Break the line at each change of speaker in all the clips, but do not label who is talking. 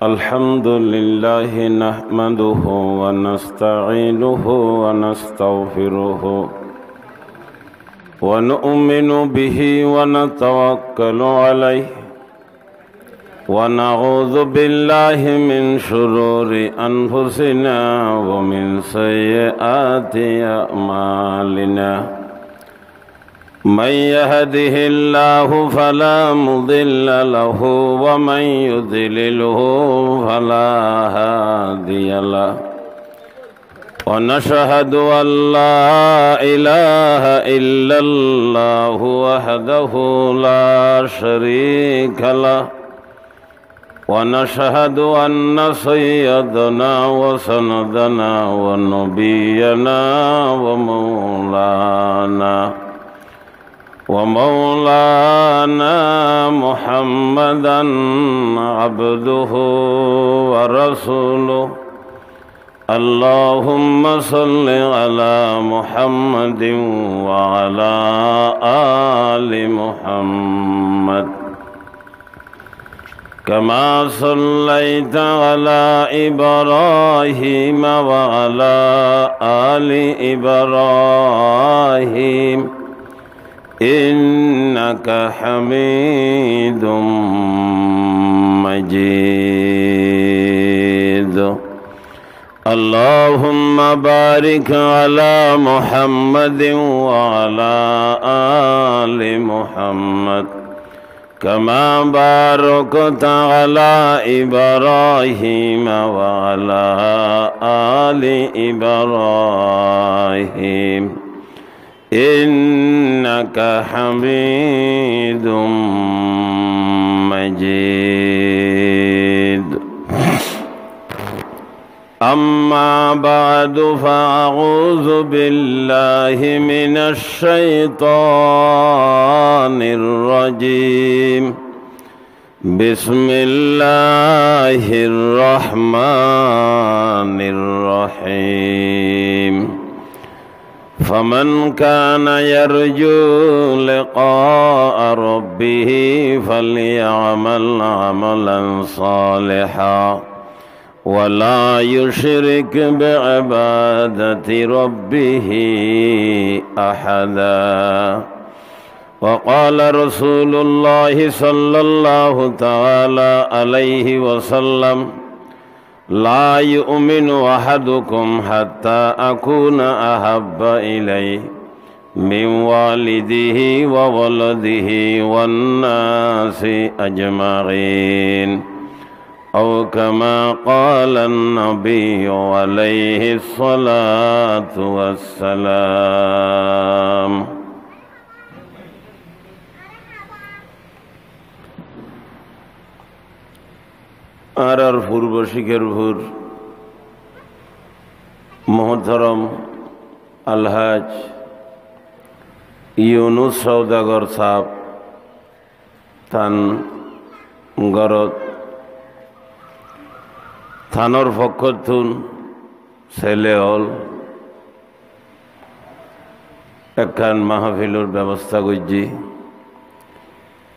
الحمد لله نحمده ونستعينه ونستغفره ونؤمن به ونتوكل عليه ونعوذ بالله من شرور أنفسنا ومن سيئات أعمالنا من يهده الله فلا مضل له ومن يضلله فلا هادي له ونشهد أن لا إله إلا الله وحده لا شريك له ونشهد أن سيدنا وسندنا ونبينا ومولانا محمدا عبده ورسوله اللهم صل على محمد وعلى آل محمد كما صليت على إبراهيم وعلى آل إبراهيم إنك حميد مجيد اللهم بارك على محمد وعلى آل محمد كما باركت على إبراهيم وعلى آل إبراهيم إنك حميد مجيد أما بعد فأعوذ بالله من الشيطان الرجيم بسم الله الرحمن الرحيم فمن كان يرجو لقاء ربه فليعمل عملا صالحا ولا يشرك بعبادة ربه أحدا وقال رسول الله صلى الله تعالى عليه وسلم لا يؤمن أحدكم حتى أكون أحب إليه من والده وولده والناس أجمعين أو كما قال النبي عليه الصلاة والسلام আর পূর্ব শিখেরপুর মোহতরম আলহাজ ইউনুস সৌদাগর সাহ থান গরত থানর পক্ষতুন ছেলে হল একখান মাহফিলুর ব্যবস্থা করছি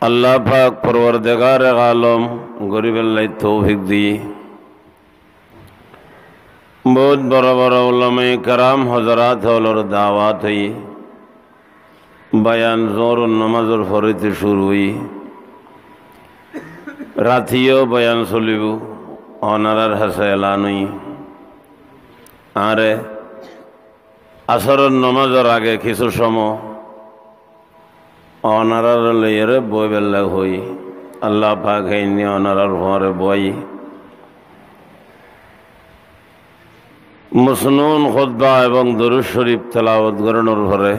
আল্লাহ পাক পরওয়ারদিগার আলম গরিবেল্লাই তৌফিক দিয়ে বহুত বড় বড় উলামায়ে কেরাম হযরত হলর দাওয়াত হই বয়ান জোর নামাজের ফরিতে শুরু হই রাতিও বয়ান চলিব অনারার হাসে এলান হই আরে আসরের নামাজের আগে কিছু সময় অনারার লইয়ারে বই বেলা হই আল্লাহ পাক হেইনি অনারার ভরে বই মুসনুন খুতবা এবং দরুদ শরীফ তেলাওয়াত করানোর পরে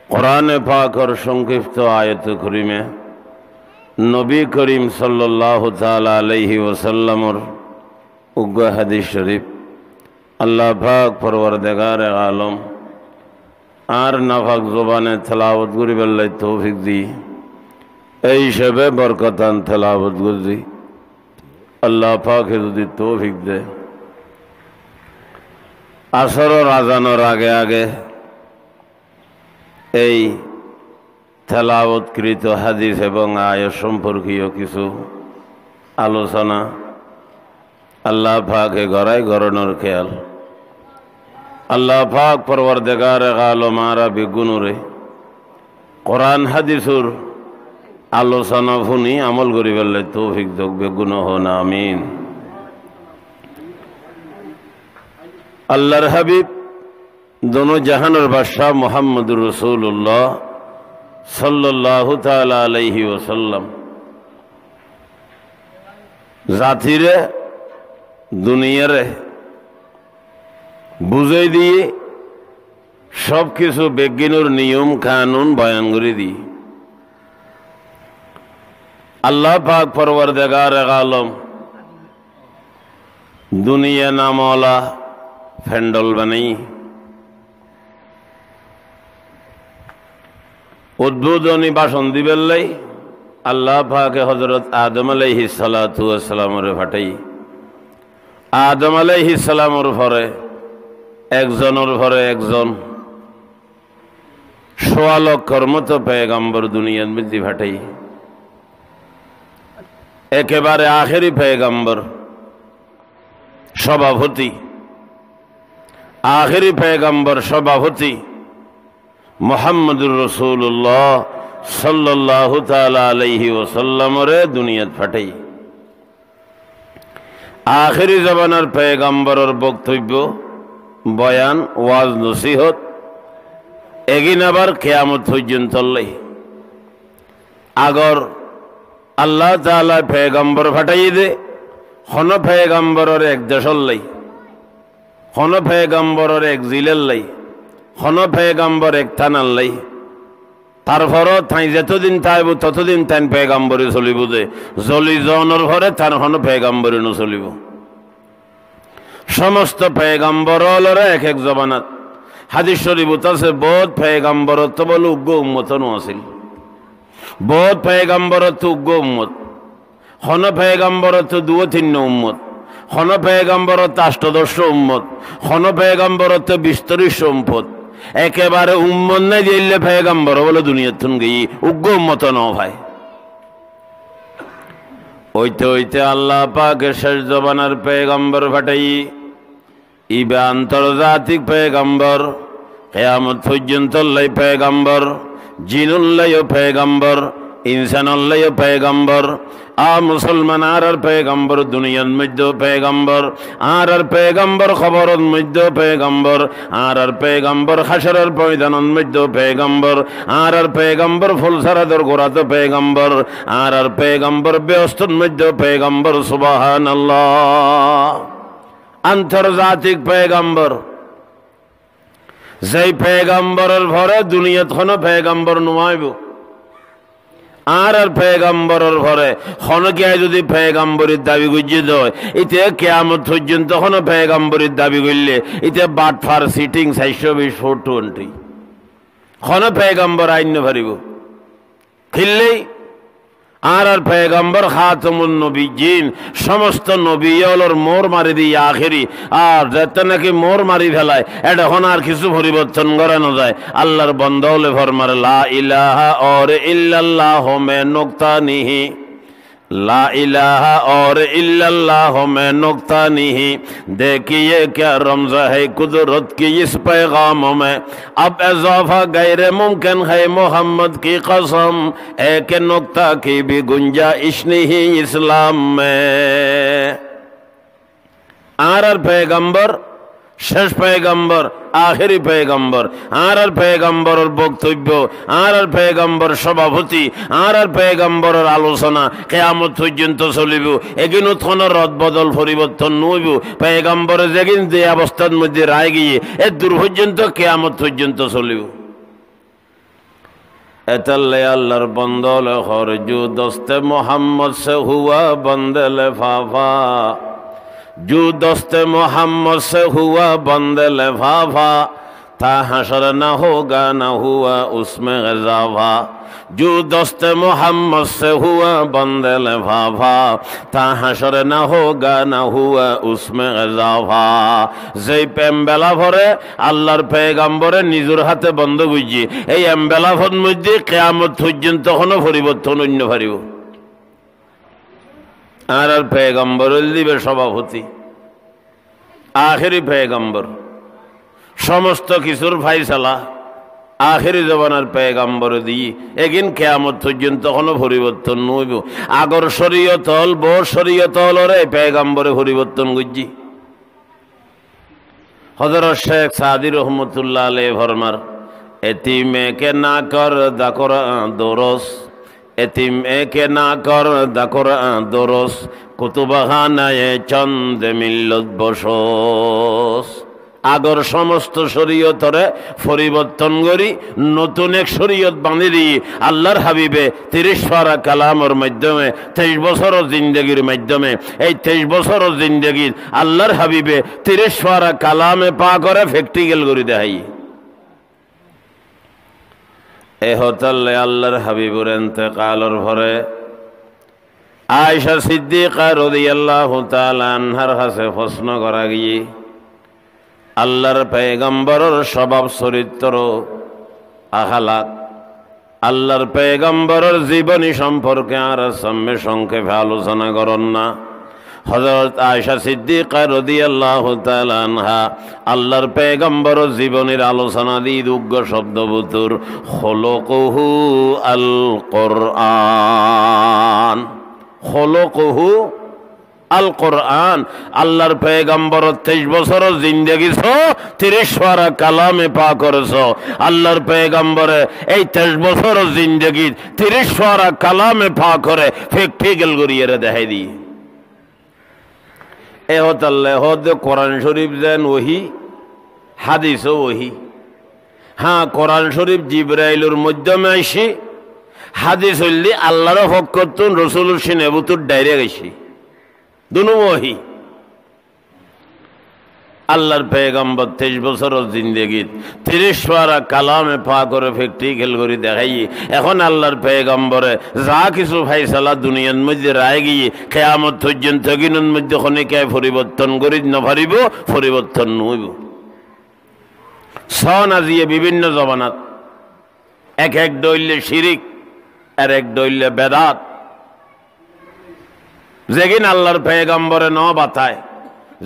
কোরআনে পাকের সংক্ষিপ্ত আয়াত করিমে নবী করিম সাল্লাল্লাহু তাআলা আলাইহি ওয়াসাল্লামের উগ্র হাদিস শরীফ আল্লাহ পাক পরওয়ারদিগার আলম আর নাফাক জবানে তেলাওয়াত করিবার তৌফিক দি এই হিসেবে বরকতান তেলাওয়াত করি আল্লাহ পাক যদি তৌফিক দে আসরের আজানের আগে আগে এই তেলাওয়াতকৃত হাদিস এবং আয়াত সম্পর্কীয় কিছু আলোচনা। আল্লাহ পাকে গড়াই গড়ানোর খেয়াল। আল্লাহ পাক পরওয়ারদিগারে আলম আরবি গুনুরে কোরআন হাদিসুর আলোচনা শুনি আমল করি বললে তৌফিক দোক বেগুন হন আমিন। আল্লাহর হাবিব দোনো জাহানের বাদশাহ মুহাম্মদুর রাসূলুল্লাহ সাল্লাল্লাহু তাআলা আলাইহি ওয়াসাল্লাম জাতিরে দুনিয়ারে বুঝাই দিয়ে সব কিছু বিজ্ঞানের নিয়ম কানুন বয়ান করে দিয়ে আল্লাহ পাক পরওয়ারদিগারে আলম দুনিয়া নামওয়ালা ফ্যান্ডল বানাই উদ্বোধনী ভাষণ দিবেন লাই আল্লাহ পাকে হযরত আদম আলাইহিস সালাতু ওয়াস সালামের ফাটাই আদম আলাইহিস সালামের পরে একজনের পরে একজন সোয়া লক্ষর মতো পয়গম্বর দুনিয়ার মধ্যে ফাটাই একেবারে আখেরি পয়গম্বর সভাপতি আখেরি পয়গম্বর সভাপতি মুহাম্মদুর রাসূলুল্লাহ সাল্লাল্লাহু তাআলা আলাইহি ওয়াসাল্লামের দুনিয়াত ফাটাই আখেরি জামানার পয়গম্বরের বক্তব্য বয়ান ওয়াজ নসিহত এগিন আবার কিয়ামত পর্যন্ত লাই আগর আল্লাহ তাআলা পয়গম্বর ফাটাই দে হন পয়গম্বরের এক দেশর লাই হন পয়গম্বরের এক জিলের লাই হন পয়গম্বর এক থানার লাই তারপরও তাই যতদিন থাকব ততদিন তাই পয়গম্বরে চলিব যে জলি জনের ঘরে তার হন পয়গম্বরে নচলিব সমস্ত পয়গম্বররা এক এক জবানাত হাদিস শরীফত আছে বহুত পয়গম্বরত্ব বলে উগ্র উম্মতনও আছিল বহুত পয়গম্বরত্ব উগ্র উম্মত হন পয়গম্বরত্ব দুও তিন উম্মত হন পয়গম্বরত্ব অষ্টাদশ উম্মত হন পয়গম্বরত্ব ২০-৩০ সম্পদ একেবারে উম্মত নাই দিলে পয়গম্বর বলে দুনিয়ার তুন গিয়ে উগ্র উম্মত ন ভাই হইতে হইতে আল্লাহ পাকের শেষ জবানার পয়গম্বর ফাটাই ইবে আন্তর্জাতিক পয়গম্বর কিয়ামত পর্যন্ত লাই পয়গম্বর জিনুল্লাহ পয়গম্বর ইনসানুল্লাহ পয়গম্বর মুসলমান আর পয়গম্বর দুনিয়ার মধ্যে পয়গম্বর আর পয়গম্বর খবরের মধ্যে পয়গম্বর আর পয়গম্বর হাসরের ময়দানের মধ্যে পয়গম্বর আর পয়গম্বর ফুলসারাদের গোড়াতে পয়গম্বর আর পয়গম্বর ব্যস্তর মধ্যে পয়গম্বর সুবহানাল্লাহ আন্তর্জাতিক পয়গম্বর যেই পয়গম্বরের ভরে দুনিয়াত কোনো পয়গম্বর নমাইব আর পয়গম্বরের ঘরে হনকে যদি পয়গম্বরের দাবি গুজিয়ে দেয় এতে কিয়ামত পর্যন্ত কোনো পয়গম্বরের দাবি করলে এতে বাটফার সিটিং 420/420 কোন পয়গম্বর আইন পারিব খিললেই আর পয়গম্বর খাতামুন নবীন সমস্ত নবীর মোর মারি দিয়ে আখেরি আর যেতে নাকি মোর মারি ফেলায় এটা এখন আর কিছু পরিবর্তন করানো যায় আল্লাহর বন্দা হলে ফরমার লা ইলাহা और इल्लल्लाह में नुक्ता नहीं ला इलाहा और इल्लल्लाह में नुक्ता नहीं देखिए क्या रमज़ा है कुदरत की इस पैगाम में अब इजाफा गैर मुमकिन है मोहम्मद की कसम एक नुक्ता की भी गुंजाइश नहीं इस्लाम में आर पैगंबर শেষ পয়গম্বর আখেরি পয়গম্বর আর পয়গম্বরের বক্তব্য আর পয়গম্বর সভাপতি আর পয়গম্বরের আলোচনা কিয়ামত পর্যন্ত চলিব এগিন কোন রদ বদল পরিবর্তন নইব পয়গম্বরে যেগিন যে অবস্থার মধ্যে রায় গিয়ে এ দূর পর্যন্ত কিয়ামত পর্যন্ত চলিব এতাল্লে আল্লাহর বন্দল হরজু দস্তে মোহাম্মদ সে হুয়া বন্দে লেফাফা जो दोस्त मोहम्मद से हुआ बंद लिफाफा ता हशर न होगा न हुआ उसमें गज़ावा, जो दोस्त मोहम्मद से हुआ बंदे लिफाफा, ता हशर न होगा न हुआ उसमें गज़ावा। যেই এমবেলা ভরে আল্লাহর পয়গম্বরে নিজের হাতে বন্ধ বুঝি, এই এমবেলাফর মধ্যে কিয়ামত পর্যন্ত কোনো পরিবর্তন অন্য পারিব আর পয়গম্বর দিবে সভাপতি, আখেরি পয়গম্বর, সমস্ত কিছুর ফাইসালা আখেরি জবানার পয়গম্বর দিয়ে এগিন কিয়ামত পর্যন্ত কোনো পরিবর্তন নইব। আগর শরীয়ত হল বড় শরীয়ত হল রে পয়গম্বরে পরিবর্তন গুজি। হযরত শেখ সাদি রহমতুল্লাহ আলাইহি ফরমার, এতিম কে না কর দা কোরআন দরস, এতিম কে না কর দা কোরআন দরস, কুতুবখানায়ে চন্দ মিল্লত বসস। আগর সমস্ত শরীয়তরে পরিবর্তন করি নতুন এক শরীয়ত বাঁধি দিয়ে আল্লাহর হাবিবে 30 পারা কালামের মাধ্যমে 23 বছরের জিন্দগির মাধ্যমে এই 23 বছরের জিন্দগির আল্লাহর হাবিবে 30 পারা কালামে পা করে প্র্যাকটিক্যাল করে দেখাই। এ হতাল্লে আল্লাহর হাবিবুর ইন্তেকালের পরে আয়েশা সিদ্দিকা রাদিয়াল্লাহু তাআলা আনহার কাছে প্রশ্ন করা গিয়ে আল্লাহর পয়গম্বরের স্বভাব চরিত্র আখলাক, আল্লাহর পয়গম্বরের জীবনী সম্পর্কে আর সামনে সংক্ষেপে আলোচনা করন না। হযরত আয়েশা সিদ্দিকা রাদিয়াল্লাহু তাআলা আনহা আল্লাহর পয়গম্বরের জীবনের আলোচনা দিয়ে দুগ্গ শব্দবুতুর খুলুকুহু আল কোরআন, খুলুকুহু আল কোরআন। আল্লাহর পয়গম্বর 23 বছরের জিন্দগি 30 পারা কালামে পা করেছ। আল্লাহর পয়গম্বরে এই 23 বছরের জিন্দগি 30 পারা কালামে পা করে প্র্যাকটিক্যাল করিয়ে দেখাই দি। এ হতাল্লে হদ কোরআন শরীফ যেন ওহি, হাদিসও ওহি। হ্যাঁ, কোরআন শরীফ জিবরাইলের মাধ্যমে আইসি, হাদিস হইলি আল্লাহর হকতুন রসুলের সিনেবুতুর ডাইরেক্ট আইসি, দুনো ওহি। আল্লাহর পয়গম্বর 23 বছরের জিন্দগি 30 পারা কালামে পা করে প্র্যাকটিক্যাল করে দেখাই। এখন আল্লাহর পয়গম্বরে যা কিছু ফাইসালা দুনিয়ার মধ্যে রায় গিয়ে কিয়ামত পর্যন্ত গিনের মধ্যে খনিকে পরিবর্তন করি নপারিব, পরিবর্তন নইব। সন আজিয়ে বিভিন্ন জবানাত এক এক দইলে শিরিক আর এক দইলে বেদাত, যেগিন আল্লাহর পয়গম্বরে ন বাতায়,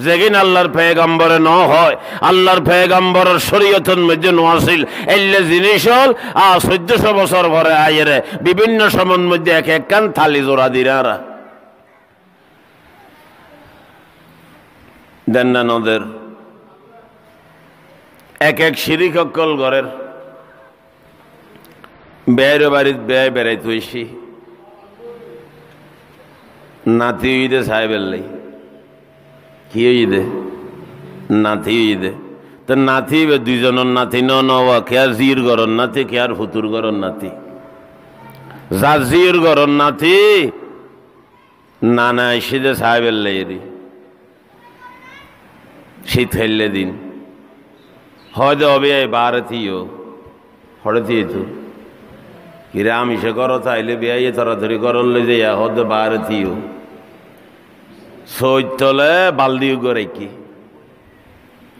যেগিন আল্লাহর পয়গম্বরে ন হয়, আল্লাহর পয়গম্বরের শরীয়তের মধ্যে ন আসিল, এলে জিনিস হল 1400 বছর ভরে আইরে বিভিন্ন সময়ের মধ্যে এক এক কান থালি জোড়া দিরারা দেন না নদের এক এক শিরিক অকল ঘরের বেয়ের বাড়িত বেয় বেড়াইতে হইছি নাতি ঈদে সাহেবের লাই কি ঈদে নাতি ঈদে তো নাতি দুইজনের নাতি নওয়া কেয়ার জির গরর নাতি কেয়ার ফুতুর গরর নাতি, যা জির গরর নাতি নানা শীতে সাহেবের লাই শীত ফেললে দিন হয়তো হবে বারথিও হড়ে তো কিরে আমি সে করো তাইলে বিয়ে তাড়াতাড়ি করল যাইয়া হয়তো বারথিও সৈতলে বালদিও করে কি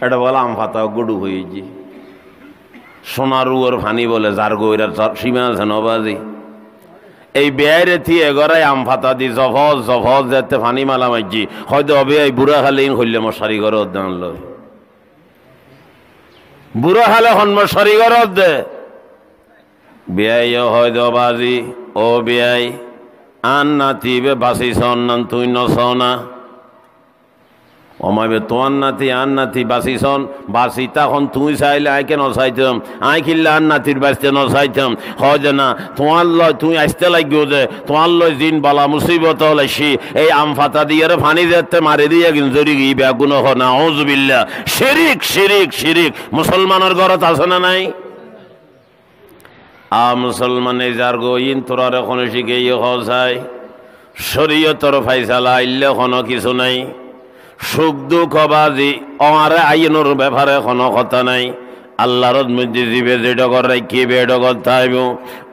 এটা বলে আম ফাতাও গডু হয়েছি সোনারুয়ার ফানি বলে যার গইরার সীমা আছে নবাজি এই বেয়ারে থিয়ে এগরাই আম ফাতা দি জফজ জফজ যেতে ফানি মালা মাইজি হয়তো হবে এই বুড়া খালে হইলে মশারি ঘর উদ্যান লয় বুড়া খালে হন মশারি ঘর দে বেয়াই হয়তো বাজি ও বেয়াই আন নাতি বে বাসি সন্নান তুই নসনা অমাইবে তোমার নাতি আন নাতি বাসি সন বাসি তখন তুই চাইলে আইকে নচাইতাম আই কিনলে আন নাতির বাঁচতে নচাইতাম হয় যে না তোমার লয় তুই আসতে লাগবে যে তোমার লয় দিন বালা মুসিবত হলেছি এই আম ফাতা দিয়ে ফানি যেতে মারি দিয়ে কিন্তু জরি গিয়ে বেগুন হ না হজবিল্লা শিরিক শিরিক শিরিক মুসলমানের ঘরত আছে না নাই মুসলমানে যার গইন তোরার এখন শিখে হসাই শরীয়তর ফাইসালা আইলে কোনো কিছু নাই সুখ দুঃখ বাজি আমার আইনের ব্যাপারে কোনো কথা নাই আল্লাহর মধ্যে জীবে যেটা করে কি বেডগর থাইব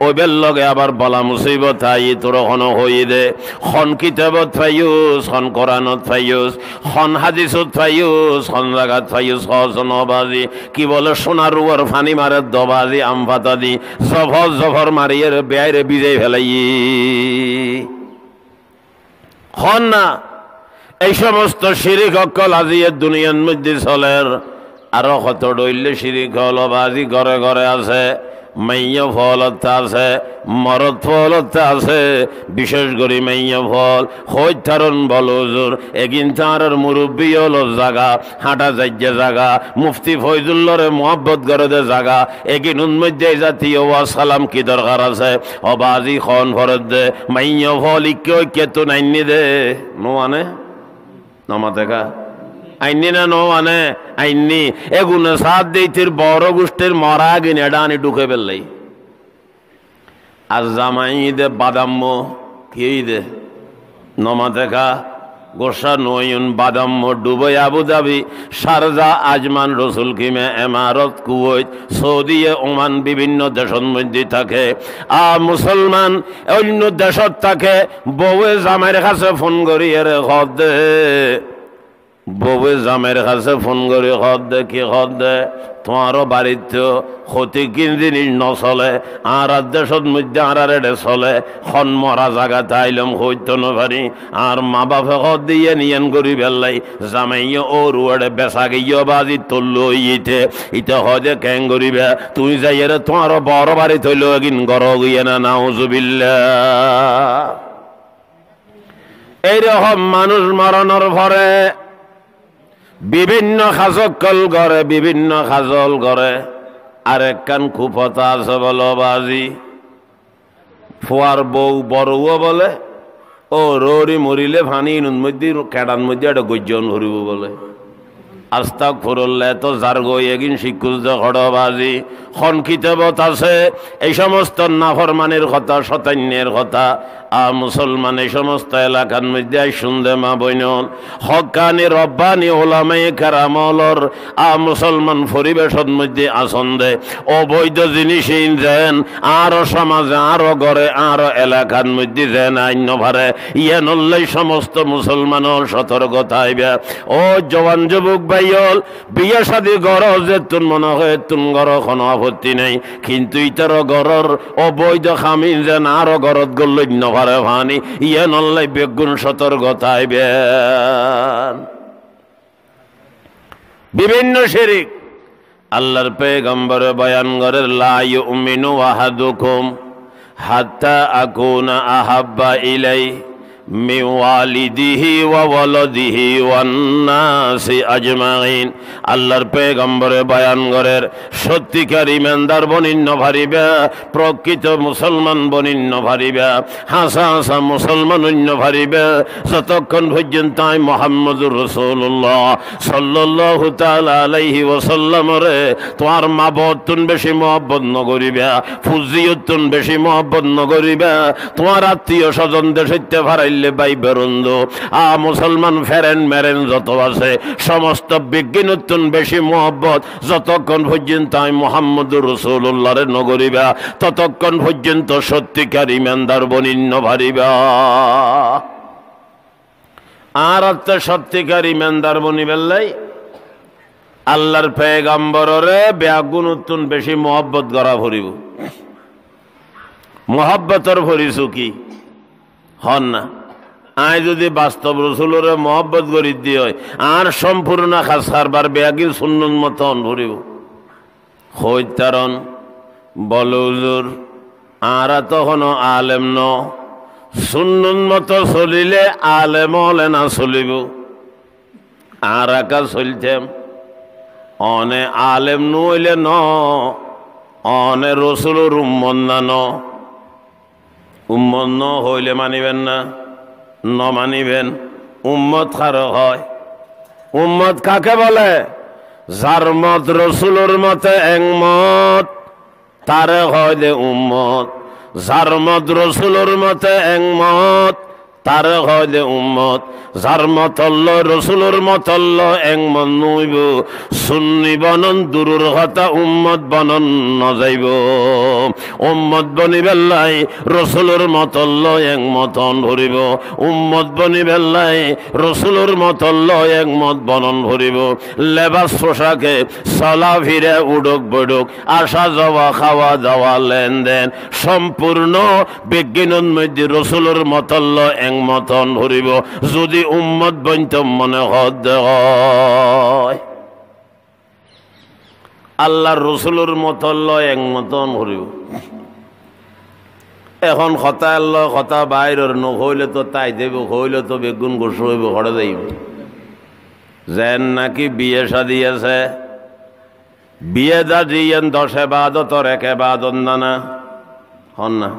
ওইবের লগে আবার বলা মুসিবত থাই তোর হন হই দে খন কিতাবত ফাইউস খন কোরআনত ফাইউস খন হাদিসত ফাইউস খন জাগাত ফাইউস হজন বাজি কি বলে সোনার রুয়ার ফানি মারে দবাজি আম পাতা দি জফর জফর মারিয়ে বেয়ারে বিজয় ফেলাই হন না। এই সমস্ত শিরিক অকল আজি দুনিয়ার মধ্যে চলের আরো কত ডইলে শিরিক হল বাজি ঘরে ঘরে আছে মাইয়া ফলত আছে মরদ ফলত আছে বিশেষ করে মাইয়া ফল হইতারণ বল হুজুর এগিন তার মুরব্বী হলো জাগা হাঁটা যাইয়ে জাগা মুফতি ফয়জুল্লাহরে মোহাব্বত করে দে জাগা এগিন উন্মধ্যে জাতীয় ওয়া সালাম কি দরকার আছে ও বাজি খন ফরত দে মাইয়া ফল ইকে তো নাইনি দে নো মানে নমা দেখা আইনি না নো মানে আইনি এগুলো সাত দিতির বড় গোষ্ঠীর মরা গিনে ডানি ঢুকে ফেললাই আর জামাই দে বাদাম্য কি দে নমা দেখা গোসা নয়ন বাদাম্য দুবাই আবুধাবি শারজা আজমান রসুল কিমে এমারত কুয়েত সৌদি ওমান বিভিন্ন দেশের মধ্যে থাকে মুসলমান অন্য দেশত থাকে বউয়ে জামাইয়ের কাছে ফোন করি এর খদ দে বউয়ে জামের কাছে ফোন করে খদ দে কি খদ দে তোমারও বাড়িতে ক্ষতি কিন জিনিস নচলে আর দেশের মধ্যে আর এডে চলে খন মরা জায়গাতে আইলাম হইতো নভারি আর মা বাপে খদ দিয়ে নিয়েন করি বেললাই জামাইয়ে ও রুয়াডে বেচা গিয়ে বাজি তুললো ইতে ইতে হদে ক্যাং করিবে তুই যাই রে তোমারও বড় বাড়ি থইল এগিন গর গিয়ে না নাউজুবিল্লাহ। এইরকম মানুষ মরণের ভরে বিভিন্ন খাজকল করে বিভিন্ন খাজল করে আর একখান খুফতা আছে বলো বাজি ফুয়ার বউ বড়ও বলে ও রৌরি মরিলে ফানি মধ্যে কেডার মধ্যে একটা গজ্জন ধরিব বলে আস্তাগফিরুল্লাহ তো যার গই এগিন শিক্ষুজ খড়বাজি খন কিতাবত আছে এই সমস্ত নাফরমানের কথা শতান্যের কথা মুসলমান এই সমস্ত এলাকার মধ্যে শুনতে মা বইনল হকানি রব্বানি ওলামায়ে কেরামলর মুসলমান পরিবেশের মধ্যে আসন্দে অবৈধ জিনিস যেন আরো সমাজে আরো ঘরে আরো এলাকার মধ্যে যেন আইন ভারে ইয়ানল্লাই সমস্ত মুসলমানের সতর্কতা আইবে। ও জওয়ান যুবক ভাইল বিয়ে শাদী ঘর যে তুন মনে হয় তুন ঘর কোনো আপত্তি নেই কিন্তু ইতার ঘরের অবৈধ খামিন যেন আরো ঘরত গড়ল নভারে ভানি ইয়ে নল্লাই বেগুন সতর্কতা আইবে। বিভিন্ন শিরিক আল্লাহর পয়গম্বর বয়ান করে লা ইউমিনু আহাদুকুম হাত্তা আকুনা আহাব্বা ইলাইহি মিন ওয়ালিদিহি ওয়া ওয়ালাদিহি ওয়ান নাসি আজমাইন। আল্লাহর পয়গম্বরে বয়ান করের সত্যিকার ইমানদার বনিন্য ভারিবে প্রকৃত মুসলমান বনিন্য ভারিবে হাসা হাসা মুসলমান অন্য ভারিবে যতক্ষণ পর্যন্ত মুহাম্মদুর রাসূলুল্লাহ সাল্লাল্লাহু তাআলা আলাইহি ওয়াসাল্লামরে তোমার মাবতুন বেশি মহব্বত নগরিবে ফুজিয়তুন বেশি মহব্বত নগরিবে তোমার আত্মীয় স্বজন দেশে ভারাই ভাই বেরন্দ মুসলমান ফেরেন মেরেন যত আছে সমস্ত বিজ্ঞানোত্তন বেশি মোহব্বত যতক্ষণ পর্যন্ত আমি মুহাম্মদুর রাসূলুল্লাহরে নগরিবা ততক্ষণ পর্যন্ত সত্যিকার ইমানদার বনিন্য ভারিবা। আর সত্যিকার ইমানদার বনি বেল্লাই আল্লাহর পয়গম্বররে বেগুনোত্তন বেশি মোহব্বত করা ভরিব। মোহব্বতর ভরিছু কি হন না আয় যদি বাস্তব রসুলের মহব্বত করি দিয়ে হয় আর সম্পূর্ণ খাস কারবার বেয়াগির সুন্নত মতন ভরিব হইতারণ বল হুজুর আর তখন আলেম ন সুন্নত মতো চলিলে আলেম হলে না চলিব আর একা চলতাম অনে আলেম নইলে ন অনে রসুলের উম্মত না ন উম্মত ন হইলে মানিবেন না ন মানিবেন উম্মত কার হয় উম্মত কাকে বলে যার মত রসুলের মতে একমত তারে হয় দে উম্মত যার মত রসুলের মতে একমত তারে হয় দে উম্মত। যার মতল্ল রসুলোর মতল্ল একমত নইব, সুন্নি বনন দুরুর কথা উম্মত বনন নযাইব। উম্মত বনি বেল্লাই রসুলোর মতল্ল একমতন ভরিব, উম্মত বনি বেল্লাই রসুলোর মতল্ল একমত বনন ভরিব। লেবাস পোশাকে চলা ফিরে উডক বডক আসা যাওয়া খাওয়া দাওয়া লেনদেন সম্পূর্ণ বিজ্ঞানের মধ্যে রসুলোর মতল্ল একমতন ভরিব। যদি উম্মত বইত মনে হয় আল্লাহর রসুলোর মতল্ল একমতন ভরিব। এখন কথা আল্লাহ কথা বাইরের নহইলে তো তাই দেব, হইলে তো বেগুন গোস হইব, ঘরে যাইব। যেন নাকি বিয়ে শাদী আছে, বিয়ে দা দিয়েন 10 ইবাদতর 1 ইবাদত না হন না।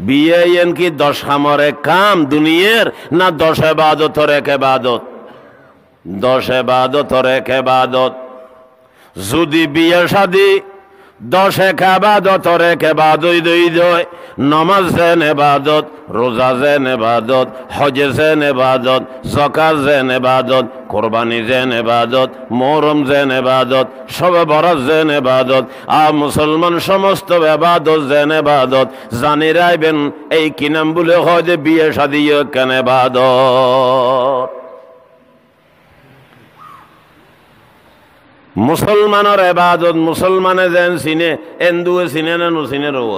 বিয়ে এন কি 10 খামরে কাম দুনিয়ার না 10 ইবাদতর 1 ইবাদত? 10 ইবাদতর 1 ইবাদত। যদি বিয়ে শাদী 10 ইবাদতর 1 ইবাদত দই দয়, নামাজ যেন ইবাদত, রোজা যেন ইবাদত, হজ যেন ইবাদত, যাকাত যেন ইবাদত, কুরবানি যেন ইবাদত, মুহররম যেন ইবাদত, শবে বরাত যেন ইবাদত, মুসলমান সমস্ত ইবাদত যেন ইবাদত। জানি রাখবেন এই কি নাম বলে হয় যে বিয়ে শাদী কেন ইবাদত। মুসলমানের ইবাদত মুসলমানে যেন চিনে, এন্দুয়ে চিনে না নুচিনে রব।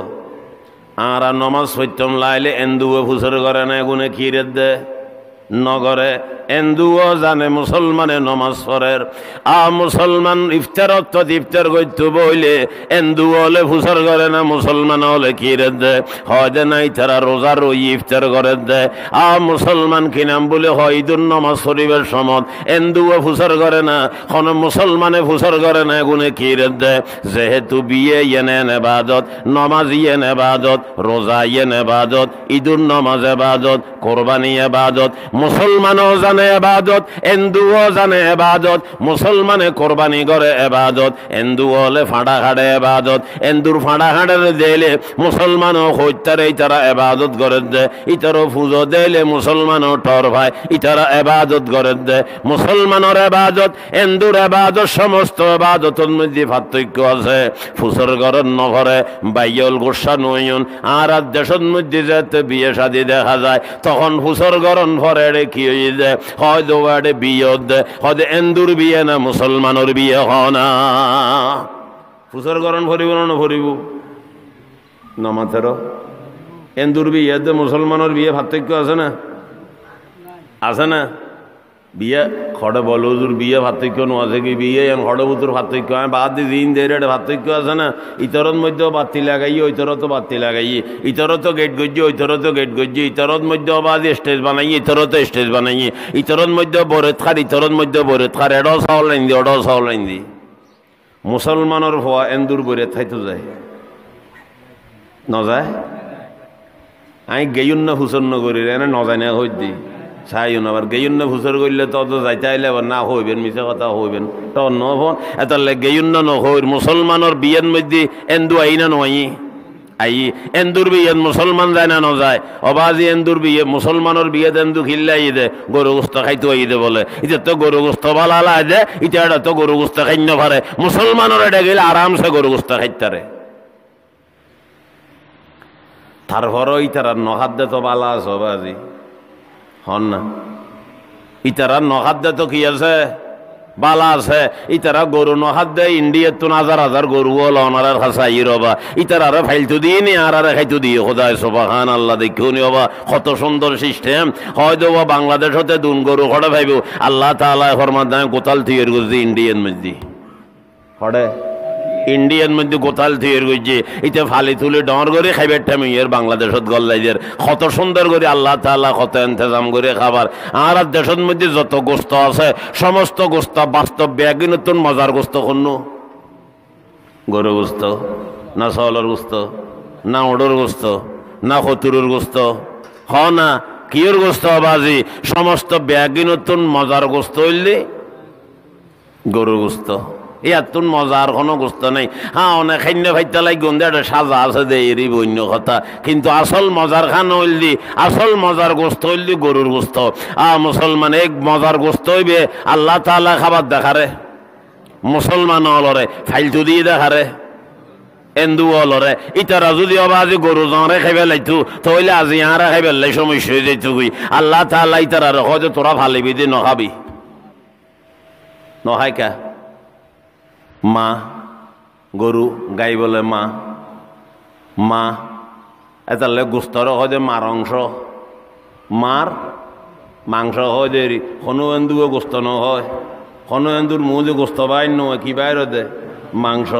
আর নমাজ সত্যম লাইলে এন্দুয়ে ফুসর করে না, এগুনে খিরের দে নগরে। এন্দুও জানে মুসলমানে নমাজ পড়ের। মুসলমান ইফতারত ইফতার করতে বইলে এন্দু হলে ফুসর করে না, মুসলমান হলে খিরের দে হয় দে নাই তারা রোজা রই ইফতার করে দে। মুসলমান কি নাম বলে হয় ঈদুর নমাজ শরীফের সমত এন্দুও ফুসর করে না, কোন মুসলমানে ফুসর করে না, এগুনে খিরের দে। যেহেতু বিয়ে ইয়েন ইবাদত, নমাজ ইয়েন ইবাদত, রোজা ইয়েন ইবাদত, ঈদুর নমাজ ইবাদত, কোরবানি ইবাদত। মুসলমানও জানে ইবাদত, এন্দুও জানে ইবাদত। মুসলমানে কোরবানি করে ইবাদত, এন্দু হলে ফাঁড়া খাড়ে ইবাদত। এন্দুর ফাঁড়া খাড়ে দিলে মুসলমানও হইতারে ইতারা ইবাদত করে দে। ইতারও পুজো দিলে মুসলমানও টর ভাই ইতারা ইবাদত করে দে। মুসলমানের ইবাদত এন্দুর ইবাদত সমস্ত ইবাদতের মধ্যে পার্থক্য আছে। ফুসর ঘরের নঘরে বাইয়ল গোসা নয়ন। আর দেশের মধ্যে যেতে বিয়ে শাদী দেখা যায়, তখন ফুসর গরম ভরে কি হয়ে যায়, হয়তো বিয়ে দে, হয়তো এন্দুর বিয়ে না মুসলমানের বিয়ে হ না। ফুসর গরম ভরিব না ভরিব নমাতেরও এন্দুর বিয়ে দে মুসলমানের বিয়ে পার্থক্য আছে না? আছে না? বিয়ে খড়ে বলুর বিয়ে পার্থক্য আছে কি? বিয়ে খড়ে বুতুর পার্থক্য বাদ দি দিন দের পার্থক্য আছে না? ইতরত মধ্যে বাতি লাগাই, ওইতরত বাতি লাগাই, ইতরত গেট গজ্জি, ওইতরত গেট গজ্জি, ইতরত মধ্যে বাদ স্টেজ বানাই, ইতরত স্টেজ বানাই, ইতরত মধ্যে বরেত খার, ইতরত মধ্যে বরেত খার, এটাও চাউল লাইন দি, ওটাও চাউল লাইন দি। মুসলমানের হওয়া এন্দুর বরেত খাইতো যায় নযায়? আমি গেয়ুন না ফুসন্ন করি এনে নজায় না হই দি চাইও না। আবার গেয়ুন না ফুসর করলে তো যাইতে আইলে আবার না হইবেন, মিছে কথা হইবেন তো নহন। এতালে গেয়ুন না নহইর মুসলমানের বিয়ের মধ্যে এন্দু আই না নয় আই এন্দুর বিয়ে মুসলমান যায় না নযায়? অবাজি এন্দুর বিয়ে মুসলমানের বিয়ে এন্দু খিল্লাই দে, গরু গোস্ত খাইতে আই দে বলে। এটা তো গরু গোস্ত ভালা লাই দে, এটা এটা তো গরু গোস্ত খাই না পারে। মুসলমানের এটা গেলে আরামসে গরু গোস্ত খাইতারে। তারপরও ইতারা নখাদ্দে তো বালা আছে বাজি হন না? ইতারা নখাদ্দে তো কি আছে? বালা আছে। ইতারা গরু নখাদ্দে ইন্ডিয়ার তো হাজার হাজার গরু হল ওনার খাসাই রবা। ইতারা ফাইলতো দিয়ে নি আর খাইতো দিয়ে খোদায় সুবহান আল্লাহ দেখিও নি বাবা কত সুন্দর সিস্টেম। হয়তো বা বাংলাদেশ হতে দুন গরু খড়ে ভাইব আল্লাহ তাআলা ফরমান দেন কোতাল থিয়ের গুজি ইন্ডিয়ান মধ্যে খড়ে ইন্ডিয়ান মধ্যে গোতাল থিয়ের গইছে ইতে ফালি তুলে ডর করে খাইবার টাইমে এর বাংলাদেশত গল্লাইদের কত সুন্দর করে আল্লাহ তাআলা কত ইন্তজাম করে খাবার। আর দেশের মধ্যে যত গোস্ত আছে সমস্ত গোস্ত বাস্তব ব্যাগি নতুন মজার গোস্ত কোন গরু গোস্ত না চাউলের গোস্ত না ওডর গোস্ত না খতুরের গোস্ত হ না কিয়র গোস্ত বাজি সমস্ত ব্যাগি নতুন মজার গোস্ত হইলে গরু গোস্ত ইয়াতুন মজার কোনো গোস্ত নেই। হ্যাঁ অনেক খান্য ভাইতে লাগ গন্ধে একটা সাজা আছে দে এরই বন্য কথা, কিন্তু আসল মজার খান হইল দি, আসল মজার গোস্ত হইল দি গরুর গোস্ত। মুসলমান এক মজার গোস্ত হইবে আল্লাহ তাআলা খাবার দেখারে, মুসলমান অলরে ফাইলতু দিয়ে দেখারে, এন্দু অলরে ইতারা যদি অবা আজি গরু জরে খাইবে লাইতু তাহলে আজি আরা খাইবে লাই সমস্যা হয়ে যাইতু গই। আল্লাহ তাআলা ইতারা হয়তো তোরা ভালিবি দি নখাবি নখাই কা মা গরু গাই বলে মা মা এতালে গোস্তর হয় যে মার অংশ, মার মাংস হয় যে কোনো এন্দুও গোস্ত নহয়, কোনো এন্দুর মুহ যে গোস্ত বাইর নয় কি বাইর দে মাংস।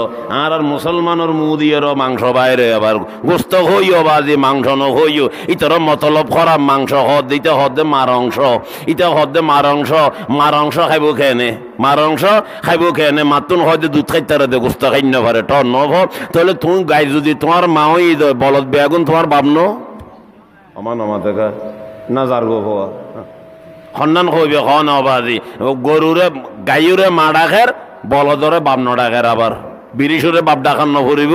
আর মুসলমানের মুহ দিয়ে মাংস বাইরে আবার গোস্ত হইও বা যে মাংস নহইও ইতর মতলব খারাপ মাংস হদ দিতে হদে মার অংশ, ইটা হদে মার অংশ, মার অংশ খাইব খেনে, মার অংশ খাইব খেনে মাতুন হয়তো দুধ খাইতে দে গোস্ত খাই না পারে টর নভ। তাহলে তুমি গাই যদি তোমার মা হই বলদ বেগুন তোমার বাবনো আমার নমা দেখা না যার গো হওয়া সন্ধান কইবে খ নবাজি গরুরে গাইরে মা ডাকের বলদরে বাপ ন ডাকের, আবার বিরিশুরে বাপ ডাকান নভরিব,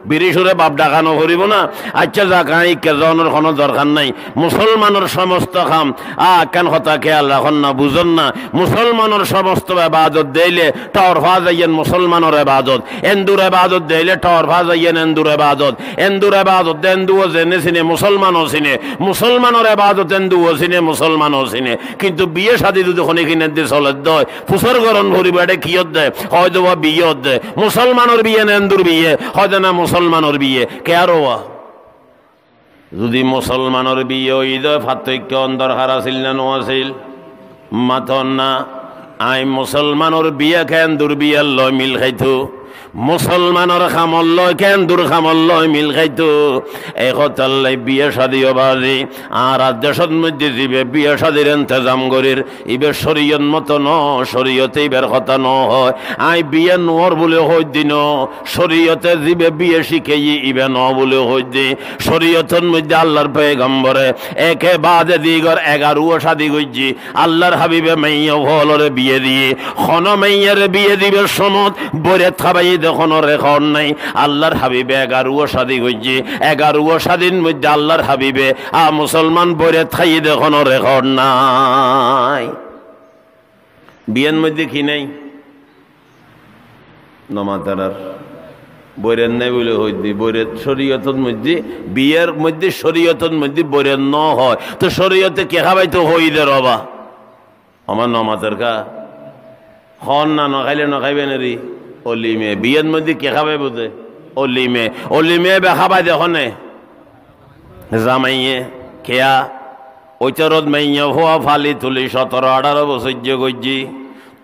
বিরিশুরে বাপ ডাকা নভরিব না। আচ্ছা যাক আই কেজনের কোনো দরকার নাই। মুসলমানের সমস্ত কাম কেন কথা খেয়াল রাখন না বুঝন না। মুসলমানের সমস্ত এবাদত দিলে টাওয়ার ফা যাইয়েন মুসলমানের এবাদত, এন্দুর এবাদত দিলে টাওয়ার ফা যাইয়েন এন্দুর এবাদত, এন্দুর এবাদত এন্দুও জেনে চিনে মুসলমানও চিনে, মুসলমানের এবাদত এন্দুও চিনে মুসলমানও চিনে। কিন্তু বিয়ে শাদী যদি খনি কিনে দিয়ে চলে দেয় ফুসর গরম ভরিব এটা কিয়ত দেয় হয়তো বা বিয়ত দেয়। মুসলমানের বিয়ে না এন্দুর বিয়ে হয়তো না মুসলমানের বিয়ে কে আরো যদি মুসলমানের বিয়ে ঈদ পার্থক্য দরকার আছিল না আছিল মাথন না। আই মুসলমানের বিয়ে কেন দূর বিয়ার লয় মিল খাইতো, মুসলমানের খামল লয় কেন দূর খামল লয় মিল খাইতো। একতাল্লাই বিয়ে শাদী বাজি আর দেশের মধ্যে যাবে বিয়ে শাদীর ইন্তজাম করির ইবে শরীয়ত মতো ন শরীয়তে ইবের কথা ন হয়। আই বিয়ে নোর বলে হই দিন শরীয়তে যাবে বিয়ে শিখে ইবে ন বলে হই দি। শরীয়তের মধ্যে আল্লাহর পয়গম্বরে একে বাদে দিগর 11 শাদী করছি। আল্লাহর হাবিবে মাইয়া ভলরে বিয়ে দিয়ে খন মাইয়ারে বিয়ে দিবে সমত বরে খাবাই দেখুন রেকর্ড নাই। আল্লাহর হাবিবে 11 শাদী করছি, 11 শাদীর মধ্যে আল্লাহর হাবিবে মুসলমান বরে খাই দেখুন রেকর্ড নাই। বিয়ের মধ্যে কি নাই নমাতার বৈরের নাই বলে হইদি বৈরের শরীয়তের মধ্যে বিয়ের মধ্যে শরীয়তের মধ্যে বৈরের ন হয় তো শরীয়তে কে খাবাই তো হই দে রবা আমার নমাতের কা হন না নখাইলে নখাইবে নারি অলিমে বিয়ের মধ্যে কে খাবে বোধে অলিমে অলিমে বে খাবাই দেখনে জামাইয়ে খেয়া ওইচারত মাইয়া হওয়া ফালি তুলি 17-18 বছর গজ্জি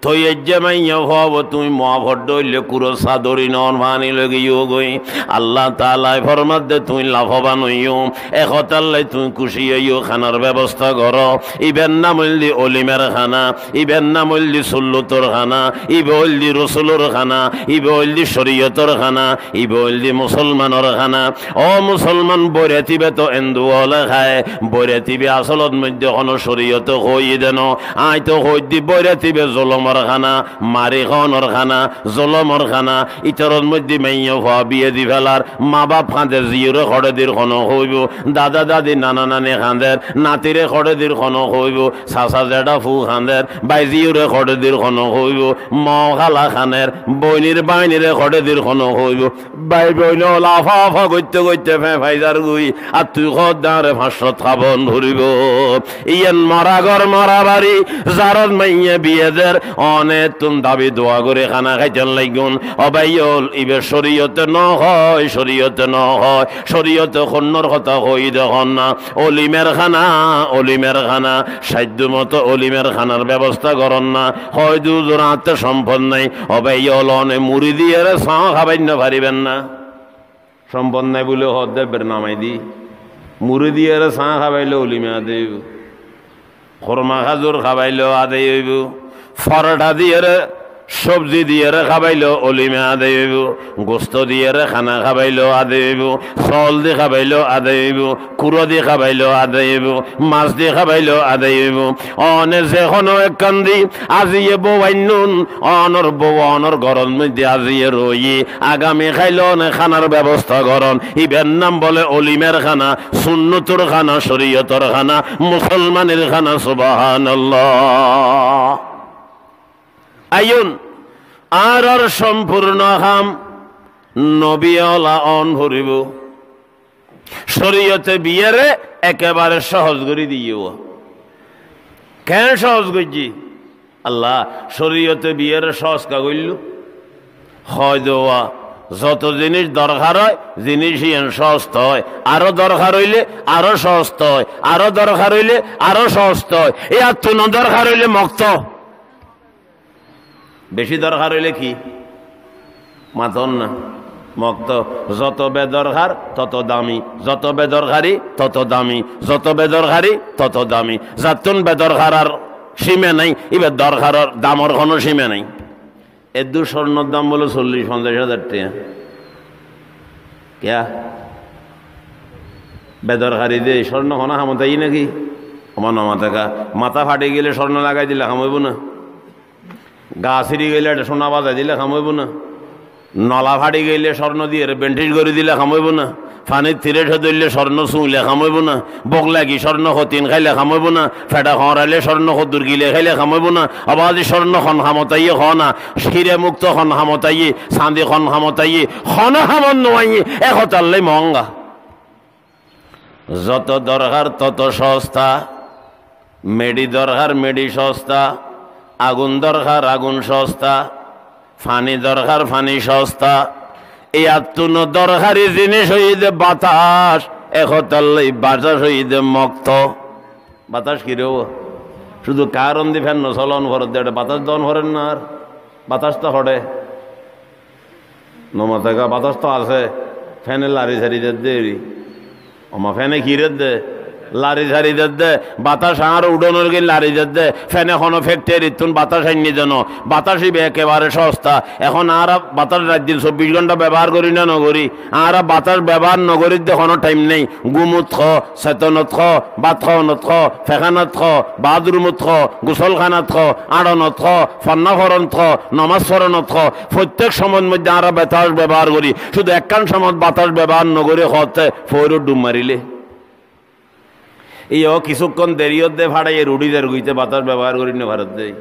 থই যে মাইয়া হব তুমি মহাভদ্র হইলে কুরো সাদরি নন ভানি লগিও গই আল্লাহ তাআলা ফরমাত দে তুমি লাভবান হইও একতাল্লাই তুমি খুশি হইও খানার ব্যবস্থা করো ইবেন নাম হইলি অলিমের খানা ইবেন নাম হইলি সুল্লতর খানা ইবে হইলি রসুলর খানা ইবে হইলি শরীয়তর খানা ইবে হইলি মুসলমানের খানা। ও মুসলমান বৈরাতিবে তো এন্দু হলে খায় বৈরাতিবে আসলত মধ্যে কোনো শরীয়ত হই দেন আই তো হই দি বৈরাতিবে জলম খানা মারি খনর খানা জলমর খানা ইতরের মধ্যে মাইয়া হওয়া বিয়ে দি ফেলার মা বাপ খাঁদে জিওরে খড়ে দির খন হইব দাদা দাদি নানা নানি খাঁদের নাতিরে খড়ে দির খন হইব চাচা জেঠা ফু খাঁদের বাই জিওরে খড়ে দির খন হইব ম খালা খানের বইনির বাইনিরে খড়ে দির খন হইব বাই বইন লাফা ফা করতে করতে ফে ফাইজার গুই আর তুই খদ দাঁড়ে ফাঁসত খাবন ধরিব ইয়েন মরা ঘর মরা বাড়ি যারত মাইয়া বিয়েদের অনেক তুম দাবি দোয়া করে খানা খাইতেন লাগুন অবাইল ইবে শরীয়তে ন হয় শরীয়তে ন হয় শরীয়তে খন্নর কথা হই দেখুন না অলিমের খানা অলিমের খানা সাধ্য মতো অলিমের খানার ব্যবস্থা করন না হয় দুজন আত্মে সম্পদ নাই অবাইল অনে মুড়ি দিয়ে ছাঁ খাবাই না পারিবেন না সম্পদ নাই বলে হদ দেবের নামাই দি মুড়ি দিয়ে ছাঁ খাবাইলে অলিমে আদেব খরমা খাজুর খাবাইলেও আদেই হইব ফরটা দিয়ে সবজি দিয়ে খাবাইলো অলিমে আদায় হইব, গোস্ত দিয়ে খানা খাবাইলো আদায় হইব, চাউল দিয়ে খাবাইলো আদায় হইব, কুড়ো দিয়ে খাবাইলো আদায় হইব, মাছ দিয়ে খাবাইলো আদায় হইব। অনে যে কোনো এক কান্দি আজিয়ে বউ আইনুন, অনর বউ অনর গরম মধ্যে আজিয়ে রই আগামী খাইলো অনে খানার ব্যবস্থা করন। ইবের নাম বলে অলিমের খানা, সুন্নতুর খানা, শরীয়তর খানা, মুসলমানের খানা। সুবহানাল্লাহ। আইন আর সম্পূর্ণ হাম নবীওয়ালা অন ভরিব। শরীয়তে বিয়েরে একেবারে সহজ করে দিও। কেন সহজ করছি? আল্লাহ শরীয়তে বিয়ের সহজ কা করল, হয় দেওয়া যত জিনিস দরকার হয় জিনিসই সস্তা হয়, আরো দরকার হইলে আরো সস্তা হয়, আরো দরকার হইলে আরো সস্তা হয়। এই আর তুন দরকার হইলে মক্ত, বেশি দরকার হইলে কি মাতন না মক্ত। যত বেদরকার তত দামি, যত বেদরকারি তত দামি, যত বেদরকারি তত দামি। যাতুন বেদরকার আর সীমে নাই, এবার দরকারের দামর কোনো সীমে নাই। এর দু স্বর্ণর দাম বলো 40-50 টাকা। ক্যা বেদরকারি দে স্বর্ণ হনা হামতাই নাকি? আমার নামাতাকা মাথা ফাটে গেলে স্বর্ণ লাগাই দিলে খামাইব না, গা ছিঁড়ি গেলে একটা সোনা বাজাই দিলে খামাইব না, নলা ফাটি গেলে স্বর্ণ দিয়ে বেন্টিস করে দিলে খামাইব না, ফানির থিরে ধরলে স্বর্ণ চুঁলে খামাইব না, বগলা কি স্বর্ণ খতিন খাইলে খামাইব না, ফেটা খরাইলে স্বর্ণ খদুর গিলে খাইলে খামাইব না। আবার স্বর্ণ খন খামতাইয়ে খ না, হিরে মুক্ত খন খামতাইয়ে, চাঁদি খন খামতাইয়ে, খন খামত নোয়াইয়ে একতাল্লাই মহঙ্গা। যত দরকার তত সস্তা, মেডি দরকার মেডি সস্তা, আগুন দরকার আগুন সস্তা, ফানি দরকার ফানি সস্তা। এই আত্মন দরকারি জিনিস হইতে বাতাস, একতাল্লাই বাতাস হইতে মক্ত। বাতাস কি রে? শুধু কারণ দি ফ্যান চলন ভর দে, বাতাস দন ভরেন না। আর বাতাস তো হরে নমাতাকা বাতাস তো আছে, ফ্যানে লারি সারি দেরি আমার ফ্যানে কিরে দে লারি ঝাড়ি দে, বাতাস আর উড়ানোর গিয়ে লারি দে, ফ্যানে এখনো ফ্যাক্টরি তুন বাতাস আইনি যেন বাতাসই একেবারে সস্তা। এখন আর বাতাস রাত দিন 24 ঘন্টা ব্যবহার করি না নগরী, আর বাতাস ব্যবহার নগরীর দেখানো টাইম নেই। গুমুত খ, চেতনত খ, বাত খাওয়ানত খ, ফেখানত খ, বাথরুমত খ, গোসলখানাত খ, আড়নত খ, ফন্নাফরণ খ, নমাজ ফরণত খ, প্রত্যেক সময়ের মধ্যে আর বাতাস ব্যবহার করি। শুধু একখান সময় বাতাস ব্যবহার নগরী হতে ফৌর ডুব মারিলে এই কিছুক্ষণ দেরিয়ত দে ভাড়াই রুডিদের গুইতে বাতাস ব্যবহার করি না ভারত দেয়,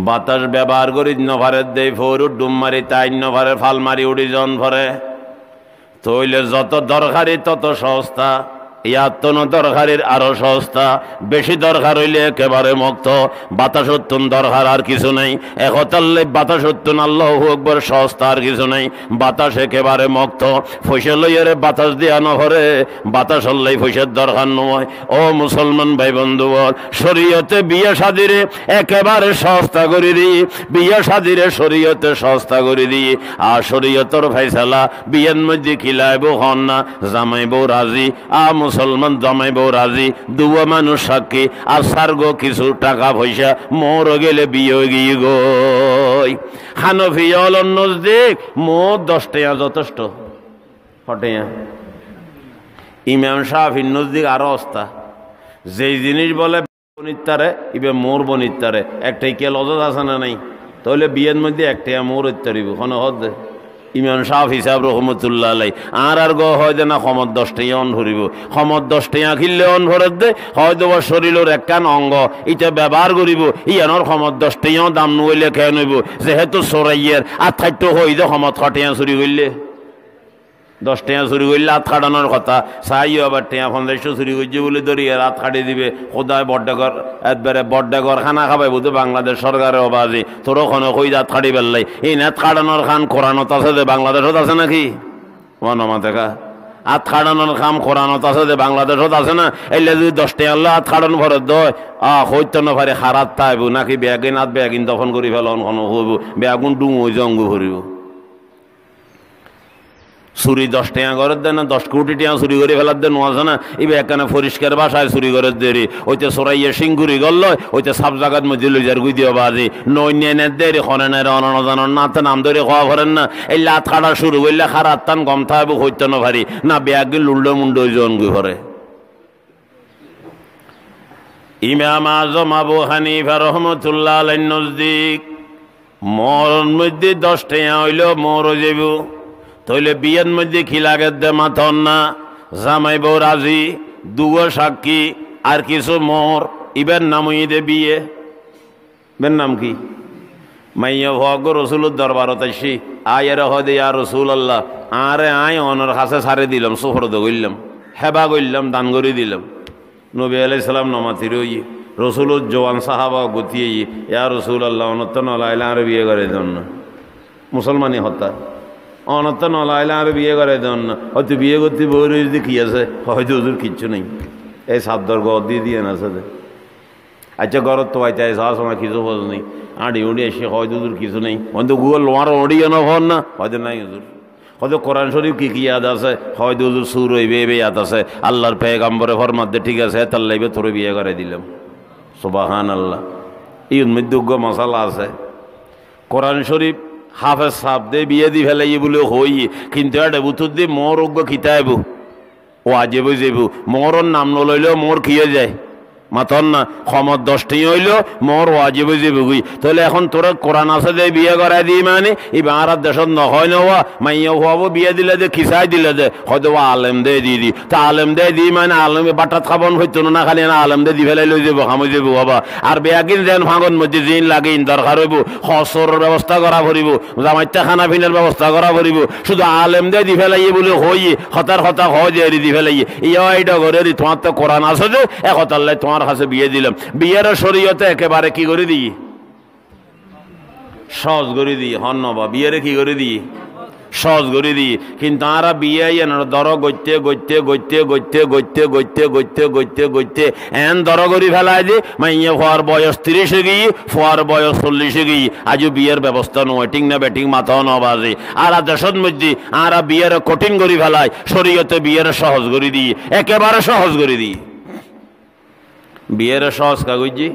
বাতাস ব্যবহার করি ন ভারত দেয় ফৌর ডুম মারি তাই ন ভারে ফাল মারি উড়ি জন ভরে। তইলে যত দরকারি তত সস্তা, ইয়াত্তন দরকারের আরো সস্তা, বেশি দরকার হইলে একেবারে মুক্ত। বাতাস উত্তন দরকার আর কিছু নাই, একতাল্লে বাতাস উত্তন আল্লাহু আকবার সস্তা আর কিছু নাই, বাতাস একেবারে মুক্ত। পয়সা লইয়ারে বাতাস দিয়া নহরে, বাতাস হল্লাই পয়সার দরকার নয়। ও মুসলমান ভাই বন্ধুবর, শরীয়তে বিয়ে শাদিরে একেবারে সস্তা করে দিই, বিয়ে শাদিরে শরীয়তে সস্তা করে দিই। আর শরীয়তর ফাইসালা বিয়ের মধ্যে খিলাইব হন না, জামাইব রাজি, মুসলমান জমাইব রাজি, দুয়া মানুষ সাক্ষী, আর সার্গ কিছু টাকা পয়সা মোর গেলে বিয়ে গিয়ে গই। হানফি হল নজদিক মোট 10 টাকা যথেষ্ট, হটেয়া। ইমাম শাফির নজদিক আরো অস্তা, যেই জিনিস বলে বনিতারে ইবে মোর বনিতারে একটাই কে লজত আছে না নাই, তাহলে বিয়ের মধ্যে একটাই মোর ইত্যারিব কোনো হদ। ইমাম শাফি সাহেব রহমতুল্লাহ আলাই আর গো হয় যে না ক্ষমত 10 টাকা অন ভরিব, ক্ষমত 10 টাকা কিনলে অন ভরত দে, হয়তো বা শরীরের একখান অঙ্গ এটা ব্যবহার করিব, ইয়ানোর ক্ষমত 10 টাকাও দাম নইলে খেয়ে নইব। যেহেতু চোরাইয়ের আর থাকতো হই যে ক্ষমত 6 টাকা চুরি করলে, 10 টাকা চুরি করলে হাত খাটানোর কথা, চাইও আবার টাকা 50 চুরি করছে বলে ধরি হাত খাটি দিবে। খোদায় বড্ডাগর একবারে বড্ডাগর খানা খাবাই বুঝে বাংলাদেশ সরকারের অবাজি তোর ওখানে কই হাত খাটি পেলাই। এই হাত খাটানোর খান কোরআনত আছে যে বাংলাদেশত আছে নাকি? মনমা দেখা হাত খাটানোর খাম কোরআনত আছে যে বাংলাদেশত আছে না? এলে যদি 10 টাকা আল্লাহ হাত খাটানো ভরত দয় হইতো না পারে খারাপ তাইব নাকি বেগিন হাত বেগিন দফন করি ফেলন কোনো হইব, বেগুন ডুম ওই জঙ্গু ভরিব। চুরি 10 টাকা করে দেন না 10 কোটি টাকা চুরি করে ফেলার দেন আছে না এবার এখানে পরিষ্কার ভাষায় চুরি করে দেরি ওইতে চোরাইয়ে সিঙ্গুরি গল ওইতে সব জায়গার মধ্যে লইজার গুই দিয়ে বাজি নৈন্য দেরি খনে অনাজানোর নাতে নাম ধরে খাওয়া করেন না এই লাত কাটা শুরু করলে খারাপ তান গম থাকবো হইতে না ভারি না ব্যাগ লুল্ড মুন্ড জন গুই করে। ইমাম আজম আবু হানিফা রহমতুল্লাহ আলাইহির নজদিক মরণ মধ্যে 10 টাকা হইল মর যাব তইলে বিয়ের মধ্যে কি লাগে দে মাথন না জামাই বউ রাজি দুয়ো সাক্ষী আর কিছু মোর ইবের নাম দে বিয়ে বের নাম কি মাইয়া ভগ রসুলের দরবারত আসি আয়ের হদে আর রসুল আল্লাহ আরে আয় অনর কাছে সারে দিলাম সুফরদ করলাম হেবা করলাম দান করে দিলাম নবী আলাইহিস সালাম নমাতির ওই রসুলের জওয়ান সাহাবা গতিয়ে ইয়া রসুল আল্লাহ অনত্ত নলাইলা আর বিয়ে করে দেন না মুসলমানই হত্যা অনত্ত নলাইলা আর বিয়ে করে দেন না হয়তো বিয়ে করতে বই যদি কি আছে হয়তো ওদের কিচ্ছু নেই এই সাবদর গদ দিয়ে না সাথে আচ্ছা গরত তো আইতে যাওয়ার সময় কিছু খোঁজ নেই আড়ি উড়ি এসে হয়তো ওদের কিছু নেই হয়তো গুগল লোয়ার ওড়িয়ে না হন না হয়তো নাই ওদের হয়তো কোরআন শরীফ কি কি ইয়াদ আছে হয়তো ওদের সুর হইবে এবে ইয়াদ আছে আল্লাহর পেগাম্বরে ফরমাতে ঠিক আছে তার লাইবে তোরে বিয়ে করে দিলাম সুবহান আল্লাহ। এই উন্মুদ্যোগ্য মশালা আছে কোরআন শরীফ হাফেজ সাহেব দে বিয়ে দি ফেলাই বলে হই কিন্তু এটা বুতুর দিয়ে মোর অজ্ঞ খিতাইব ও আজেব যাব মোরর নাম নলইলেও মোর খিয়ে যায় মাতন না ক্ষমত 10টি হইল মোর ওয়াজিব যাবি তাহলে এখন তোরা কোরআন আছে যে বিয়ে করাই দিই মানে এই বাংলার দেশত নহয় নওয়া মাইয়া হওয়াবো বিয়ে দিলে যে খিসাই দিলে যে হয়তো আলেম দে দি দি তা আলেম দে দি মানে আলেমে বাটাত খাবন হইতো না খালি না আলেম দে দি ফেলাই লই যাব খামই যাব বাবা আর বেয়াকিন যেন ভাঙন মধ্যে জিন লাগে ইন দরকার হইব খসরের ব্যবস্থা করা ভরিব জামাইতে খানা পিনার ব্যবস্থা করা ভরিব শুধু আলেম দে দি ফেলাই বলে হই হতার হতা হয় যে দি ফেলাই ইয়া এইটা করে তোমার তো কোরআন আছে যে এক হতাল্লাই তোমার কাছে বিয়ে দিলাম বিয়ের শরীয়তে একেবারে কি করে দিই সহজ করে দিই হন নবা বিয়েরে কি করে দিই সহজ করে দিই কিন্তু তারা বিয়ে দর গইতে গইতে গইতে গইতে গইতে গইতে গইতে গইতে গইতে এন দর করি ফেলাই দি মাইয়া ফোয়ার বয়স 30 গিয়ে ফোয়ার বয়স 40 গিয়ে আজও বিয়ের ব্যবস্থা নয় ঠিক না ব্যাটিং মাথাও নবাজে আর দেশের মধ্যে আর বিয়ের কঠিন করে ফেলায় শরীয়তে বিয়ের সহজ করে দিই একেবারে সহজ করে দিই বিয়ের সহজ কাগজি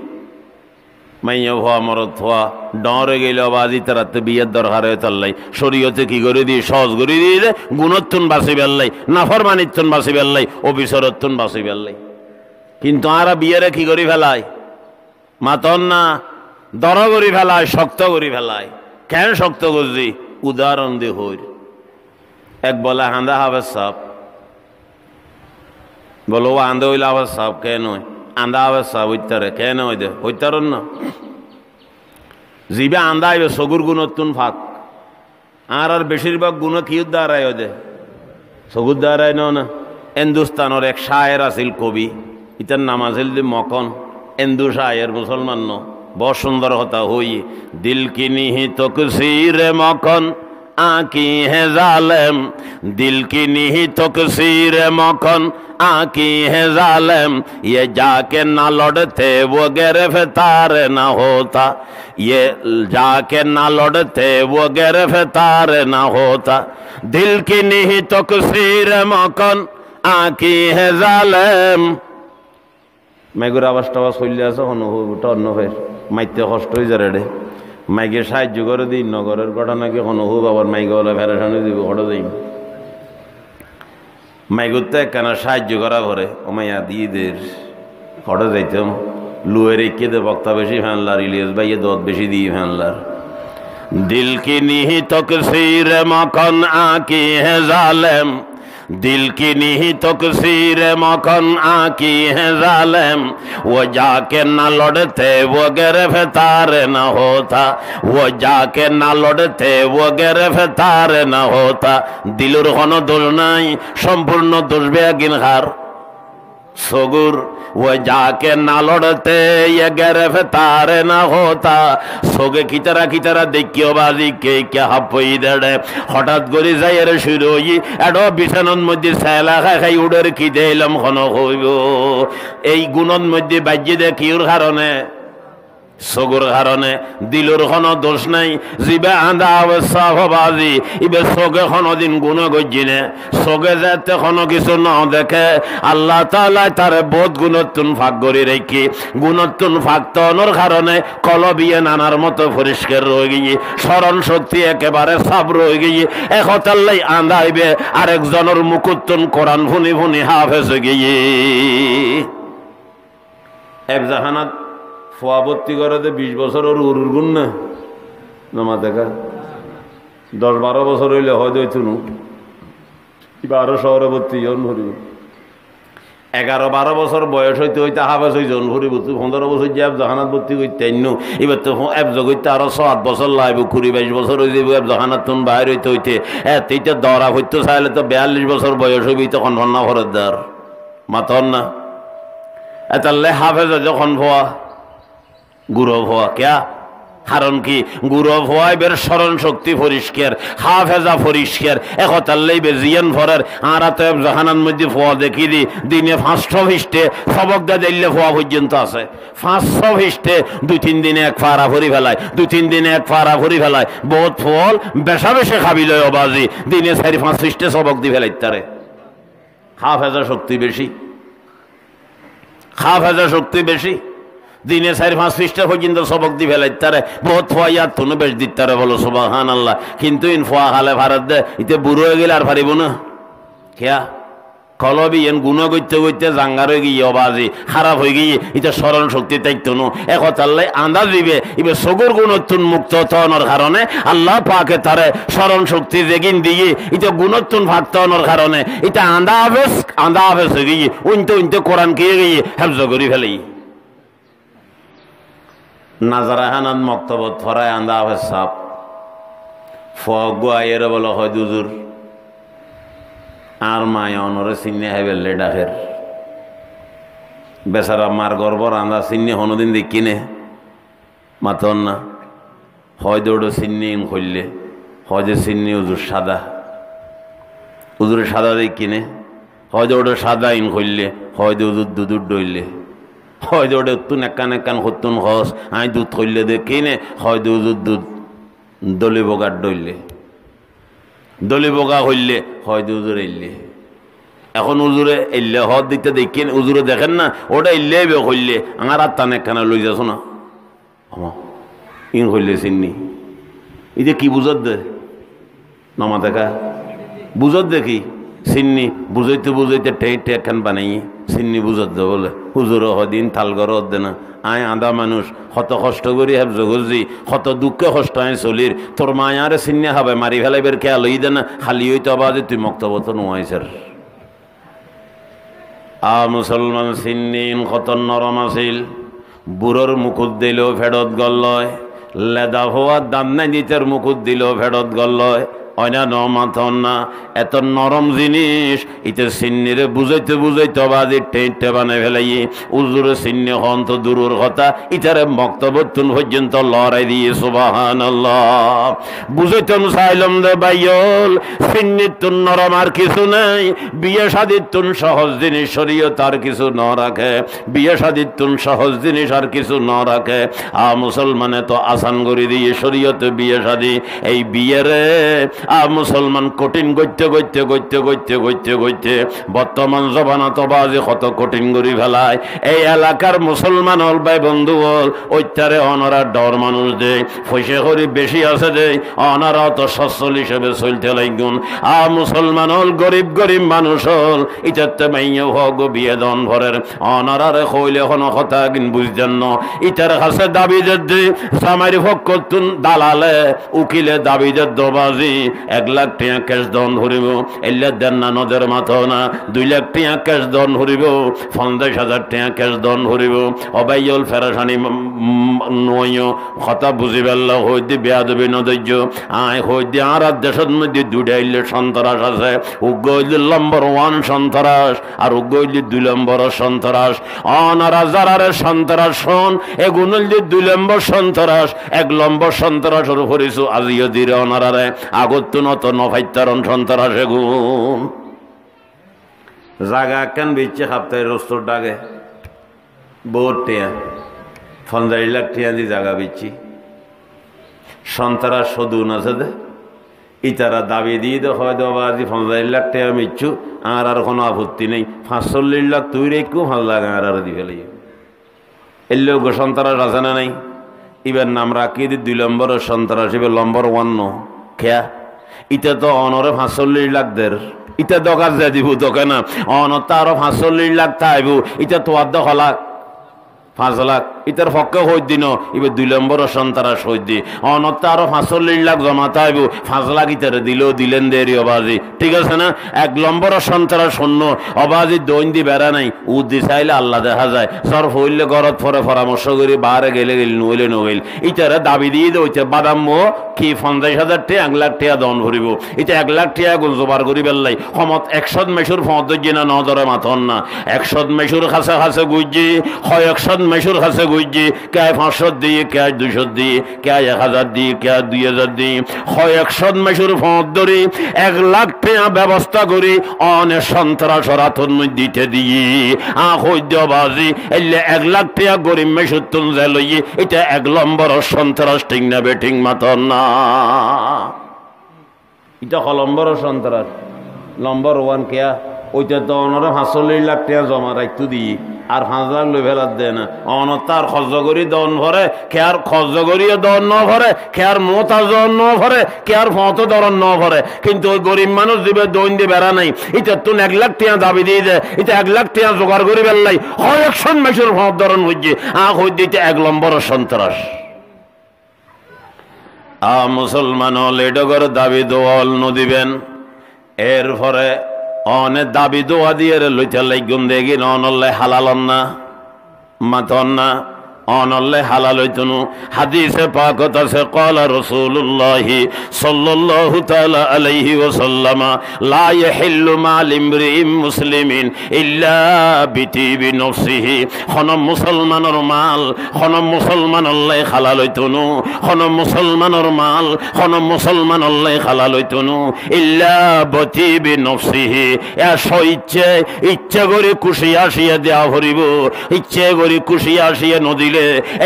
মাইয়া ভুয়া মরদ হওয়া ডরে গেল বাজি তারাতে বিয়ের দরকার হয়ে তাল্লাই শরীয়তে কি করে দিয়ে সহজ করে দিয়ে দে গুণত্তুন বাঁচি বেল্লাই নাফরমানিত্তুন বাঁচি বেল্লাই অবিসরত্তুন বাঁচি বেল্লাই কিন্তু আর বিয়েরে কি করি ফেলায় মাতন না দর করি ফেলায় শক্ত করি ফেলায় কেন শক্ত করছি উদাহরণ দিয়ে হই এক বলে হান্দা হাফেজ সাহেব বলো ও আন্দা হইলে হাফেজ সাহেব কেন নয় আন্দা আবার সাব হইতারে কেন হই দে হইতারন না জিবে আন্দা আইবে সগুর গুণত্তুন ফাঁক আর বেশিরভাগ গুণ কি দ্বারায় দে সগুর দ্বারায় না হিন্দুস্তানের এক শায়ের আছিল কবি ইতার নাম আছিল দি মকন হিন্দু শায়ের মুসলমান ন বড় সুন্দর হতা হই দিল কি নিহিত তকসির মকন आकी है जालिम दिल की निहित तकसीर मखन आकी है जालिम ये जाके ना लौटते वो गिरफ्तार ना होता ये जाके ना लौटते वो गिरफ्तार ना होता दिल की निहित तकसीर मखन आकी है जालिम মেঘুর আওয়াজটা চলে আছে অনুভবটা অন্য ফের মাইতে কষ্ট হয়ে যায় রে মাইকে সাহায্য করে দিই নগরের ঘটনাকে অনুভব আবার মাইকে বলে ফেরাসানি দিব ঘটে দিই মাইগুর তো একখানা সাহায্য করা পরে ও মাইয়া দিদের ঘটে যাইতাম লুয়ের একে দে বক্তা বেশি ফ্যানলার ইলিয়াস ভাইয়ে দত বেশি দিয়ে ফ্যানলার দিল কি নিহি তকসির মকন আকি হে জালেম दिल की निहित तकसीर मखन आकी है जालिम वो जाके ना लौटते वो गिरफ्तार न होता वो जाके ना लौटते वो गिरफ्तार न होता दिलुर कोनो दोष নাই সম্পূর্ণ দোষ বেগিন হার सगुर वो जाके ना लौटते ये गिरफ्तार न होता सोगे की तरह देखियो बाजी के क्या हपई दे हठाৎ করে যাইরে শুরু হই এডো বিছানার মধ্যে ছালা খাই উড়ের কি দিলাম কোন হইব এই গুণের মধ্যে বাজ্যে দে কির কারণে সগুর কারণে দিলুর কোনো দোষ নাই জিবে আন্দা হবে সাফ বাজি ইবে সগে কোনো দিন গুণ গজিনে সগে যাতে কোনো কিছু ন দেখে আল্লাহ তাআলা তারে বহুত গুণত্তুন ফাঁক করে রেখে গুণত্তুন ফাঁক তনর কারণে কলবিয়ে নানার মতো পরিষ্কার রয়ে গিয়ে স্মরণ শক্তি একেবারে সাব রয়ে গিয়ে একতাল্লাই আন্দাইবে আরেকজনের মুকুত্তুন কোরআন ফুনি ফুনি হাফেজ গিয়ে এফজাহানাত ফোয়াবত্তি করে 20 বছরের উরুর গুণ না নামা দেখা 10-12 বছর হইলে হয়তো হইতুন কিবা আরো শহরে ভর্তি জন ভরিব 11-12 বছর বয়স হইতে হইতে হাফেজ হই জন ভরিব 15 বছর যে এফজাহানাত ভর্তি করতে এবার তো এফজ করতে আরো 7 বছর লাগবে 20-22 বছর হয়ে যাবে এফজাহানাত তুন বাইরে হইতে হইতে এইটা দরা হইতে চাইলে তো 42 বছর বয়স হইবি তখন ভন্না ফরদার মাতন না এতাল্লে হাফেজ যখন ভোয়া গুরব হওয়া ক্যা কারণ কি গুরব হওয়া বের স্মরণ শক্তি পরিষ্কার হাফেজা পরিষ্কার একতাল্লাই বে জিয়ান ভরের আরাতে জাহানার মধ্যে ফোয়া দেখি দি দিনে 500 পৃষ্ঠে সবক দা দিলে ফোয়া পর্যন্ত আছে 500 পৃষ্ঠে 2-3 দিনে এক ফারা ভরি ফেলায় 2-3 দিনে এক ফারা ভরি ফেলায় বহুত ফল বেশা বেশে খাবিল বাজি দিনে 4-5 পৃষ্ঠে সবক দি ফেলাইতারে হাফেজা শক্তি বেশি হাফেজা শক্তি বেশি দিনে 4-5 পৃষ্ঠা পর্যন্ত সবক দি ফেলাই তারে বহুত ফোয়া তুনো বেশ দিতারে বলো সুবহানাল্লাহ কিন্তু ইন ফোয়া খালে ভারত দে ইতে বুড়ো হয়ে গেলে আর পারিব না কেয়া কলবি এন গুণ করতে করতে জাঙ্গার হয়ে গিয়ে অবাজি খারাপ হয়ে গিয়ে এটা স্মরণ শক্তি তাইতো নো একতাল্লাই আন্দাজ দিবে ইবে সগুর গুণত্তুন মুক্ত তনর কারণে আল্লাহ পাকে তারে স্মরণ শক্তি যেগিন দিয়ে এটা গুণত্তুন ভাগ তনর কারণে এটা আন্দা আবেস হয়ে গিয়ে উনতে কোরআন কে গিয়ে হেফজ করি ফেলেই নাজারাহানাত মক্তবত ফরায় আন্দা আবেস সাপ ফগুয়া এর বলো হয় দুজুর আর মায় অনরে চিন্নে হেবেলে ডাকের বেচারা মার গর্বর আন্দা চিন্নি হনদিন দেখিনে মাতন না হয় দৌড়ো চিন্নি খুললে হয় যে চিন্নি উজুর সাদা উজুরে সাদা দেখিনে হয় দৌড়ো সাদা ইন খুললে হয় দে উজুর দুধুর ডইলে হয় দৌড়ে উত্তুন একান হতুন হস আই দুধ খুললে দেখিনে হয় দে উজুর দুধ দলি বগার ডইলে দলি বগা হইলে হয় উজুরে এলে এখন উজুরে এলে হদ দিতে দেখেন উজুরে দেখেন না ওটা এলে বে হইলে আমার আর টানে কেন লই যাস না ইন হইলে চিন্নি এই যে কি বুঝত দে নামা দেখা বুঝত দেখি চিন্নি বুঝাইতে টেইটে একখান বানাই চিন্নি বুঝত দে বলে হুজুরও হদিন থালগর দে না আয় আদা মানুষ কত কষ্ট করি হেফজ করছি কত দুঃখে কষ্ট আয় চলির তোর মায়ারে চিন্নি হবে মারি ফেলাই বের খেয়াল হই দে না খালি হইতে আবাজে তুই মক্তবত নোয়াইছার মুসলমান চিন্নিন কত নরম আছিল বুড়োর মুকুট দিলেও ফেরত গল্লয় লেদা হওয়ার দাম নাই দিতের মুকুট দিলেও ফেরত গল্লয় অন্যান্য মাথন না এত নরম জিনিস ইতে চিন্নিরে বুঝাইতে বাজি টেঁটে বানাই ফেলাই উজুরে চিন্নি হন তো দূরের কথা ইতারে বক্তব্যতুন পর্যন্ত লড়াই দিয়ে সুবহানাল্লাহ বুঝাইতেন চাইলাম দে বাইল চিন্নির তুন নরম আর কিছু নাই বিয়ে শাদির তুন সহজ জিনিস শরীয়ত আর কিছু ন রাখে বিয়ে শাদির তুন সহজ জিনিস আর কিছু ন রাখে মুসলমানে তো আসান করে দিয়ে শরীয়ত বিয়ে শাদি এই বিয়ে রে মুসলমান কঠিন গইতে বর্তমান জবানা তো বাজে কত কঠিন করি ফেলায় এই এলাকার মুসলমান হল ভাই বন্ধু হল ওইটারে অনারা ডর মানুষ দে পয়সা করি বেশি আছে দে অনারা তো সচ্ছল হিসেবে চলতে লাগুন মুসলমান হল গরিব মানুষ হল ইটাতে মাইয়া হোক বিয়ে দন ভরের অনারারে কইলে কোনো কথা কিন বুঝতেন না ইটার কাছে দাবি দে জামাইর পক্ষ তুন দালালে উকিলে দাবি দবাজি 1 লাখ টাকা ক্যাশ দন ধরিব এলে দেন না নদের মাথা না 2 লাখ টাকা ক্যাশ দন ধরিব 50,000 টাকা ক্যাশ দন ধরিব অবাইল ফেরাসানি নয় কথা বুঝি পেল হইতে বেয়াদবি নদর্য আয় হইতে আর দেশের মধ্যে 2টা ইলে সন্ত্রাস আছে উগ্র হইলে নম্বর 1 সন্ত্রাস আর উগ্র হইলে 2 নম্বর সন্ত্রাস অনারা যারারে সন্ত্রাস শোন এগুন হইলে 2 নম্বর সন্ত্রাস 1 নম্বর সন্ত্রাসের উপরিছু আজিও দিরে অনারারে আগত নত নফাইতারণ সন্ত্রাসে গুণ জাগা কেন বেচে খাপ্তায় রস্তর ডাকে বহুত টিয়া 50 লাখ টিয়া দি জায়গা বেচছি সন্তারা সদুন আছে দে ইতারা দাবি দিয়ে দে হয়তো বাজি 50 লাখ টাকা মিচ্ছু আর কোনো আপত্তি নেই 45 লাখ তুই রেখু 5 লাখ আর দি ফেলাই এলে সন্তারাস আছে না নাই এবার নাম রাখি দি 2 নম্বর সন্তারাস এবার নম্বর 1 নো খেয়া ইটা তো অনরে 45 লাখ দের ইটা দোকান দিয়ে দিব দোকান না অনতা আরো 45 লাখ থাকবো ইটা তো আর 10 লাখ 5 লাখ ইতার পক্ষে হই দিন এবার 2 নম্বর সন্তারাস হই দি অনতা আরো 45 লাখ জমা থাকবো 5 লাখ ইতারে দিলেন দেরি অবাজি ঠিক আছে না 1 নম্বর সন্তারাস শূন্য অবাজি দৈন দি বেড়া নাই উদ্দি চাইলে আল্লাহ দেখা যায় সর হইলে ঘরত পরে পরামর্শ করি বাহারে গেলে নইলে নইল ইতারে দাবি দিয়ে দে ওইটা বাদাম কি 50,000 টাকা 1 লাখ টাকা দন ভরিব এটা 1 লাখ টাকা গুণ জোবার করি বেললাই সমত 100 মেশুর ফদ জিনা ন ধরে মাথন না 100 মেশুর কাছে কাছে গুজি হয় 100 মেশুর কাছে গুজি কে 500 দিয়ে কে 200 দিয়ে কে 1000 দিয়ে কে 2000 দিয়ে হয় 100 মেশুর ফদ ধরি 1 লাখ টাকা ব্যবস্থা করি অনে সন্ত্রাস রাতন দিতে দিয়ে হইদ বাজি এলে 1 লাখ টাকা গরিব মেশুর তুন লই এটা 1 নম্বর সন্ত্রাস ঠিক না বেঠিং মাথন না এটা নম্বর সন্ত্রাস নম্বর 1 কেয়া ওইটা তো অনরে 45 লাখ টাকা জমা রাখতু দিই আর 5 লাখ লই ফেলার দেয় না অনতার খরচ করি দন ভরে কে আর খরচ করিয়ে দন ন ভরে কে আর মোতা জন ন ভরে কে আর ফত ধরন ন ভরে কিন্তু ওই গরিব মানুষ দিবে দৈন দিয়ে বেড়া নাই এটা তো 1 লাখ টাকা দাবি দিয়ে দেয় এটা 1 লাখ টাকা জোগাড় করি বেললাই হয় 100 মেসের ফত ধরন হইছে হই দিতে 1 নম্বর সন্ত্রাস মুসলমান লেডগর দাবি দোয়াল নদিবেন এরপরে অনে দাবি দোয়া দিয়ে লইতে লাগুন দেখি অনল্লে হালালন না মাতন না অনল্লে হালাল হইতনু হাদিসে পাকত আছে ক্বালা রাসূলুল্লাহি সাল্লাল্লাহু তাআলা আলাইহি ওয়াসাল্লাম লা ইয়াহিল্লু মাল ইমরিইম মুসলিমিন ইল্লা বিতিবি নফসিহি কোন মুসলমানের মাল কোন মুসলমানল্লে হালাল হইতনু কোন মুসলমানের মাল কোন মুসলমানল্লে হালাল হইতনু ইল্লা বিতিবি নফসিহি এ ইচ্ছে করে খুশি আসিয়া দেয়া হরিব ইচ্ছে করে খুশি আসিয়া নদিলে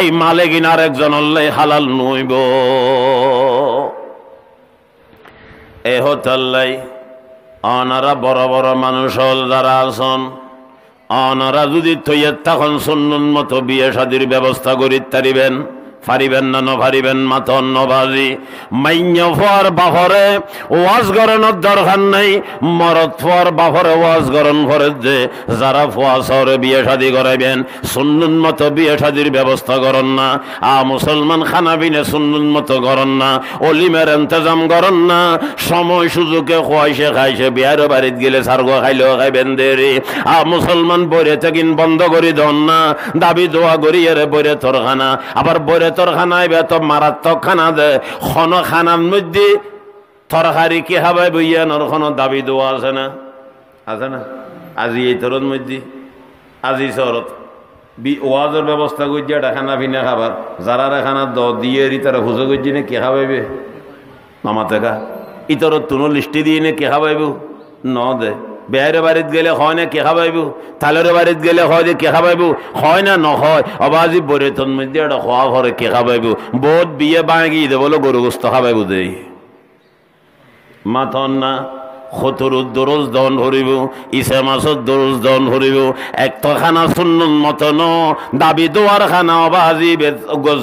এই মালে কিনার একজন হালাল নইব এ হতাল্লাই অনারা বড় বড় মানুষ হল যারা আছেন অনারা যদি তৈয়ার তখন সুন্নত মতো বিয়ে শাদির ব্যবস্থা করি তারিবেন ফারিবেন না নফারিবেন মাথন নবাজি মাইন্য ফোয়ার বাফরে ওয়াজ গরণের দরকার নাই মরদ ফোয়ার বাফরে ওয়াজ গরণ ফরে যে যারা ফোয়া শহরে বিয়ে শাদি করাইবেন সুন্নত মতো বিয়ে শাদির ব্যবস্থা করেন না মুসলমান খানা বিনে সুন্নত মতো করেন না অলিমের ইন্তজাম করেন না সময় সুযোগে খোয়াইছে খাইছে বিয়ার বাড়িত গেলে সারগো খাইলেও খাইবেন দেরি মুসলমান বইরে থাকিন বন্ধ করি দন না দাবি দোয়া করি এরে বইরে তোর খানা আবার বইরে তরখানায় বেত মারাত্মক খানা দে খন খানার মধ্যে তরকারি কি হাবাই বইয়া নরখন দাবি দোয়া আছে না আজি এই তরর মধ্যে আজি শহরত ওয়াজের ব্যবস্থা করছে এটা খানা পিনা খাবার যারা খানা দিয়ে তারা হুজো করছি না কে খাবাইবে মামা থেকে ইতর তুনো লিস্টি দিয়ে নে কে খাবাইব ন দে বেয়ারে বাড়িত গেলে হয় না কে খাবাইব তালের বাড়িত গেলে হয় যে কে খাবাইব হয় না নহয় অবাজি বরে তোর মধ্যে একটা খোয়া ভরে কে খাবাইব বোধ বিয়ে বাঁগি দে বলো গরু গোস্ত খাবাইব দেই মাথন না খতরুর দরজ দন ভরিব ইসে মাসর দরজ দন ভরিব এক খানা সুন্নত মতন দাবি দোয়ার খানা অবাজি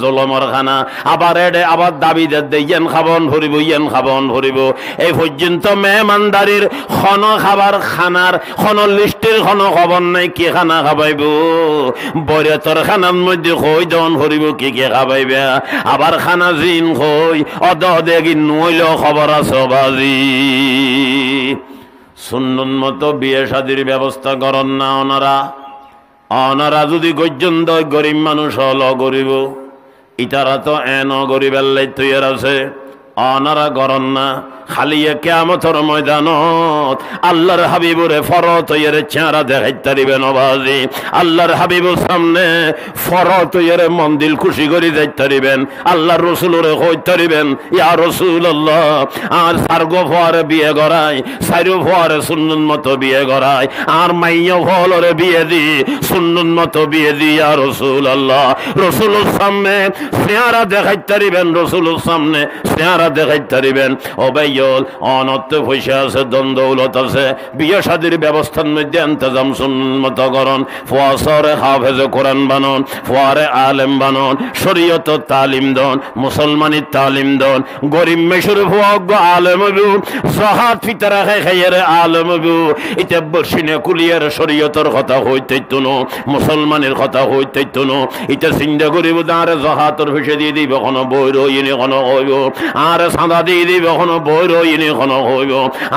জলমর খানা আবার এডে আবার দাবি দে ইয়েন খাবন ভরিব ইয়েন খাবন ভরিব এই পর্যন্ত মেহমানদারির খন খাবার খানার খন লিস্টের খন খবর নাই কি খানা খাবাইব বরেতর খানার মধ্যে খই দন ভরিব কি কে খাবাইবে আবার খানা জিন খই অদ দেখি নইল খবর আছে অবাজি সুন্নত মতো বিয়ে শাদির ব্যবস্থা করেন না অনারা যদি গর্জন্ত গরিব মানুষ হল গরিব ইতারা তো এন গরিবের লাই তৈয়ার আছে অনারা করেন না খালিয়ে কিয়ামতের ময়দানত আল্লাহর হাবিবুরে ফরত এর চেহারা দেখাইতে দিবেন নবাজি আল্লাহর হাবিবুর সামনে ফরত এর মন্দির খুশি করে যাইতে দিবেন আল্লাহর রাসূলরে কইতে দিবেন ইয়া রাসূলুল্লাহ আর সারগো ফোয়ারে বিয়ে করাই সাইরো ফোয়ারে সুন্নত মতো বিয়ে করাই আর মাইয়া ফলরে বিয়ে দি সুন্নত মতো বিয়ে দি ইয়া রাসূলুল্লাহ রাসূলের সামনে চেহারা দেখাইতে দিবেন রাসূলের সামনে চেহারা দেখাইতে দিবেন ও ভাইয়ল অনত পয়সা আছে ধন দৌলত আছে বিয়ে শাদীর ব্যবস্থার মধ্যে ইন্তজাম সুন্নত মতো করুন ফুয়াসরে হাফেজ কোরআন বানুন ফুয়ারে আলেম বানুন শরীয়ত তালিম দন মুসলমানি তালিম দন গরিব মেশুর ফুয়াগ আলেম বু জাহাত ফিতরা খাইয়ের আলেম বু এটা বর্ষিনে কুলিয়ার শরীয়তের কথা হইতে তুনো মুসলমানের কথা হইতে তুনো এটা চিন্তা করিব দাঁড়ে জাহাতর ফিসে দিয়ে দিব কোনো বই রইনি কোনো হইব আর সাদা দিয়ে দিব কোনো বই রইনি কোনো হইব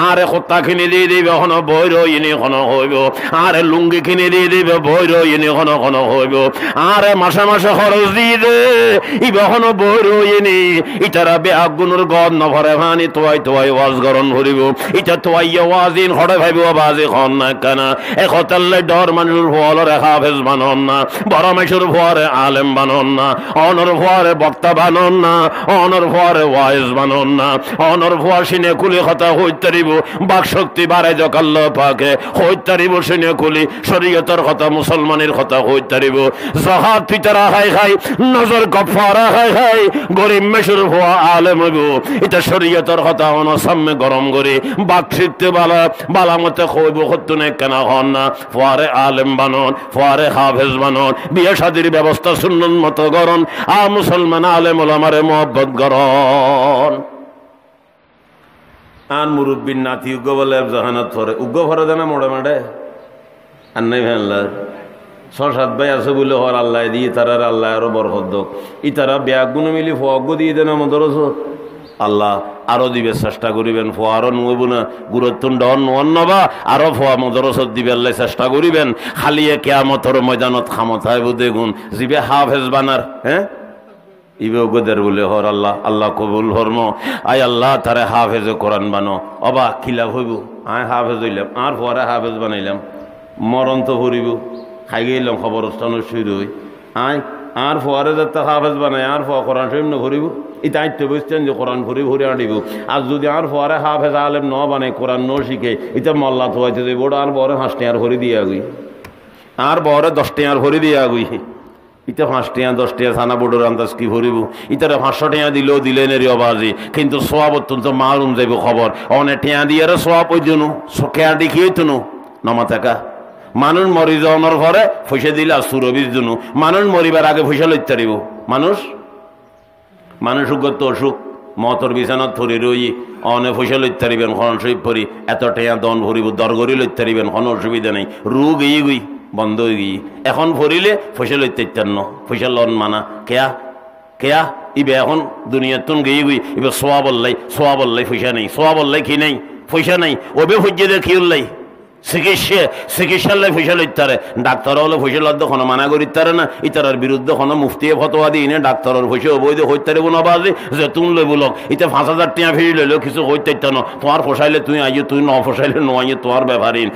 আরে খোত্তা কিনে দিয়ে দিবে কোনো বই রইনি কোনো হইব আরে লুঙ্গি কিনে দিয়ে দিবে বই রইনি কোনো কোনো হইব আরে মাসে মাসে খরচ দিয়ে দে ইবে কোনো বই রইনি ইটারা বেআগুনের গদ নভরে ভানি তোয়াই তোয়াই ওয়াজ গরণ ভরিব ইটা তোয়াই ওয়াজিন হড়ে ভাইব বাজে খন না কেনা একতাল্লে ডর মানুষ ভোয়াল রেখা ভেজ বানন না বড় মেশুর ভোয়ারে আলেম বানন না অনর ভোয়ারে বক্তা বানন না অনর ভোয়ারে ওয়াইজ বানন না অনর ভোয়া সিনে কুলি কথা হইতে দিব বাক শক্তি বাড়াই যাক আল্লাহ পাকে হইতে দিব সিনে কুলি শরীয়তের কথা মুসলমানের কথা হইতে দিব জাহাত ফিতরা খাই খাই নজর গফারা খাই খাই গরিব মেশুর ভোয়া আলেম গো এটা শরীয়তের কথা অন সামনে গরম করে বাক শিখতে বালা মতে কইব হতুনে কেনা হন না ফুয়ারে আলেম বানন ফুয়ারে হাফেজ বানন বিয়ে শাদীর ব্যবস্থা সুন্নত মতো করুন আর মুসলমান আলেম ওলামারে মহব্বত করুন আন মুরব্বীর নাতি উগ্র বলে জাহানাত পরে উগ্র ভরে দেনা মোড়ে মাঠে আর নাই ভ্যানলার 6-7 ভাই আছে বলে হর আল্লাহ দিয়ে তারার আল্লাহ আরো বরকত দোক ই তারা ব্যাগ গুণ মিলি ফগ্গ দিয়ে দেন আমাদের আল্লাহ আরো দিবে চেষ্টা করিবেন ফোয়া আরো নইব না গুরুত্ব ডন নবা আরো ফোয়া মদরসত দিবে আল্লাহ চেষ্টা করিবেন খালিয়ে কিয়ামতের ময়দানত খামতাইব দেখুন জিবে হাফেজ বানার হ্যাঁ ইবে গদের বলে হর আল্লাহ আল্লাহ কবুল হরম আয় আল্লাহ তারে হাফেজ কোরআন বানো অবা খিলাফ হইব আয় হাফেজ হইলাম আর ফোয়ারে হাফেজ বানাইলাম মরণ তো ভরিব খাই গেলাম খবরস্থান শুরু হই আয় আর ফোয়ারে যাতে হাফেজ বানায় আর ফোয়া কোরআন শরীফ ন ভরিব এটা আইতে বুঝতেন যে কোরআন ভরি ভরি আনিব আর যদি আর ফোয়ারে হাফেজ আলেম ন বানায় কোরআন ন শিখে এটা মল্লা থোয়াইতে যাই বড় আর বড় 5 টাকার ভরি দিয়ে আগুই আর বড় 10 টাকার ভরি দিয়ে আগুই ইটা 5 টাকা 10 টাকা ছানা বড়োর আন্দাজ কি ভরিব ইটারে 500 টাকা দিলেও দিলেন এর অবাজি কিন্তু সোয়াব অত্যন্ত মালুম যাইব খবর অনেক টাকা দিয়ে সোয়াব ওই জন্য খেয়া দেখিয়ে তুনু নমা টাকা মানুষ মরি যাওয়ার পরে পয়সা দিলে আর সুরবির জন্য মানুষ মরিবার আগে পয়সা লইতে পারিব মানুষ উগত অসুখ মতর বিছানাত ধরি রই অনে পয়সা লইতে পারিবেন খন শরীফ পরি এত টাকা দন ভরিব দরগরি লইতে পারিবেন কোনো অসুবিধা নেই রোগ এই গই বন্ধ হয়ে গিয়ে এখন ভরিলে পয়সা লইতে ইত্যান্ন পয়সা লন মানা কেয়া ইবে এখন দুনিয়ার তুন গিয়ে গই ইবে সোয়াবল্লাই পয়সা নেই সোয়াবল্লাই কি নেই পয়সা নেই ওবে হজ্জে দেখি উল্লাই চিকিৎসার লাই পয়সা লইতে পারে ডাক্তার হলে পয়সা লদ্দ কোনো মানা করিতে পারে না ইতার বিরুদ্ধে কোনো মুফতিয়ে ফতোয়া দিই না ডাক্তারের পয়সা অবৈধ হইতে পারবো না বাজে যে তুমি লই বলক এটা 5,000 টাকা ফিরি লইলেও কিছু হইতে পারত না তোমার ফসাইলে তুই আইয়ে তুই ন ফসাইলে নয় তোমার ব্যাপারিন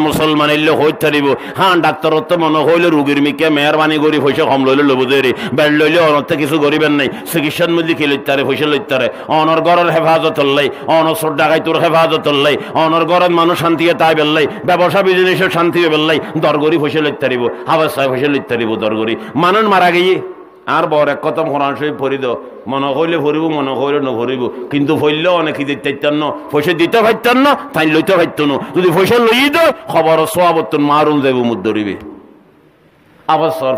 মুসলমান এলে হইতে পারিব হ্যাঁ ডাক্তারর তো মনে হইলে রুগীর মিকে মেহরবানি করি পয়সা কম লইলে লব দেরি বেড লইলে অনতে কিছু করিবেন নাই চিকিৎসার মধ্যে কি লইতে পারে পয়সা লইতে পারে অনর ঘরের হেফাজত লাই অনর চোর ডাকাইতোর হেফাজত লাই অনর ঘরের মানুষ শান্তিয়ে তাই বেললাই ব্যবসা বিজনেসের শান্তি বেললাই দরগরি পয়সা লইতে পারিব হাবাস সাহেব পয়সা লইতে পারিব দরগরি মানুষ মারা গিয়ে আর বড় এক কথা কোরআন শরীফ পড়ি দাও মনে হইলে ভরিব মনে হইলে নভরিব কিন্তু ফইলেও অনেক দিতে পারতেন না পয়সা দিতে পারতেন না তাই লইতে পারত না যদি পয়সা লইয়ে দাও খবর সোয়াবর্তন মারুন যাইব মুদ ধরিবে আবার সর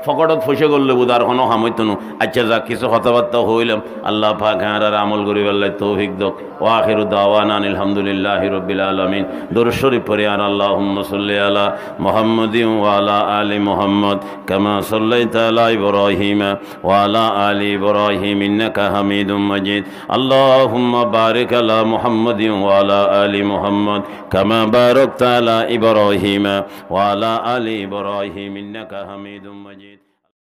ফকটত পয়সা করলে বোধ আর কোনো হামইত নো আচ্ছা যাক কিছু কথাবার্তা হইলাম আল্লাহ পাক আর আমল করি আল্লাহ তৌফিক দক ও আখিরু দাওয়ানা আলহামদুলিল্লাহি রাব্বিল আলামিন দরুদ শরীফ পড়ে আর আল্লাহুম্মা সাল্লি আলা মুহাম্মাদিন ওয়া আলা আলি মুহাম্মদ কামা সাল্লাইতা আলা ইব্রাহিম ওয়া আলা আলি ইব্রাহিম ইন্নাকা হামিদুম মাজিদ আল্লাহুম্মা বারিক আলা মুহাম্মাদিন ওয়া আলা আলি মুহাম্মদ কামা বারাকতা আলা ইব্রাহিম ওয়া আলা আলি ইব্রাহিম ইন্নাকা হামিদুম মাজিদ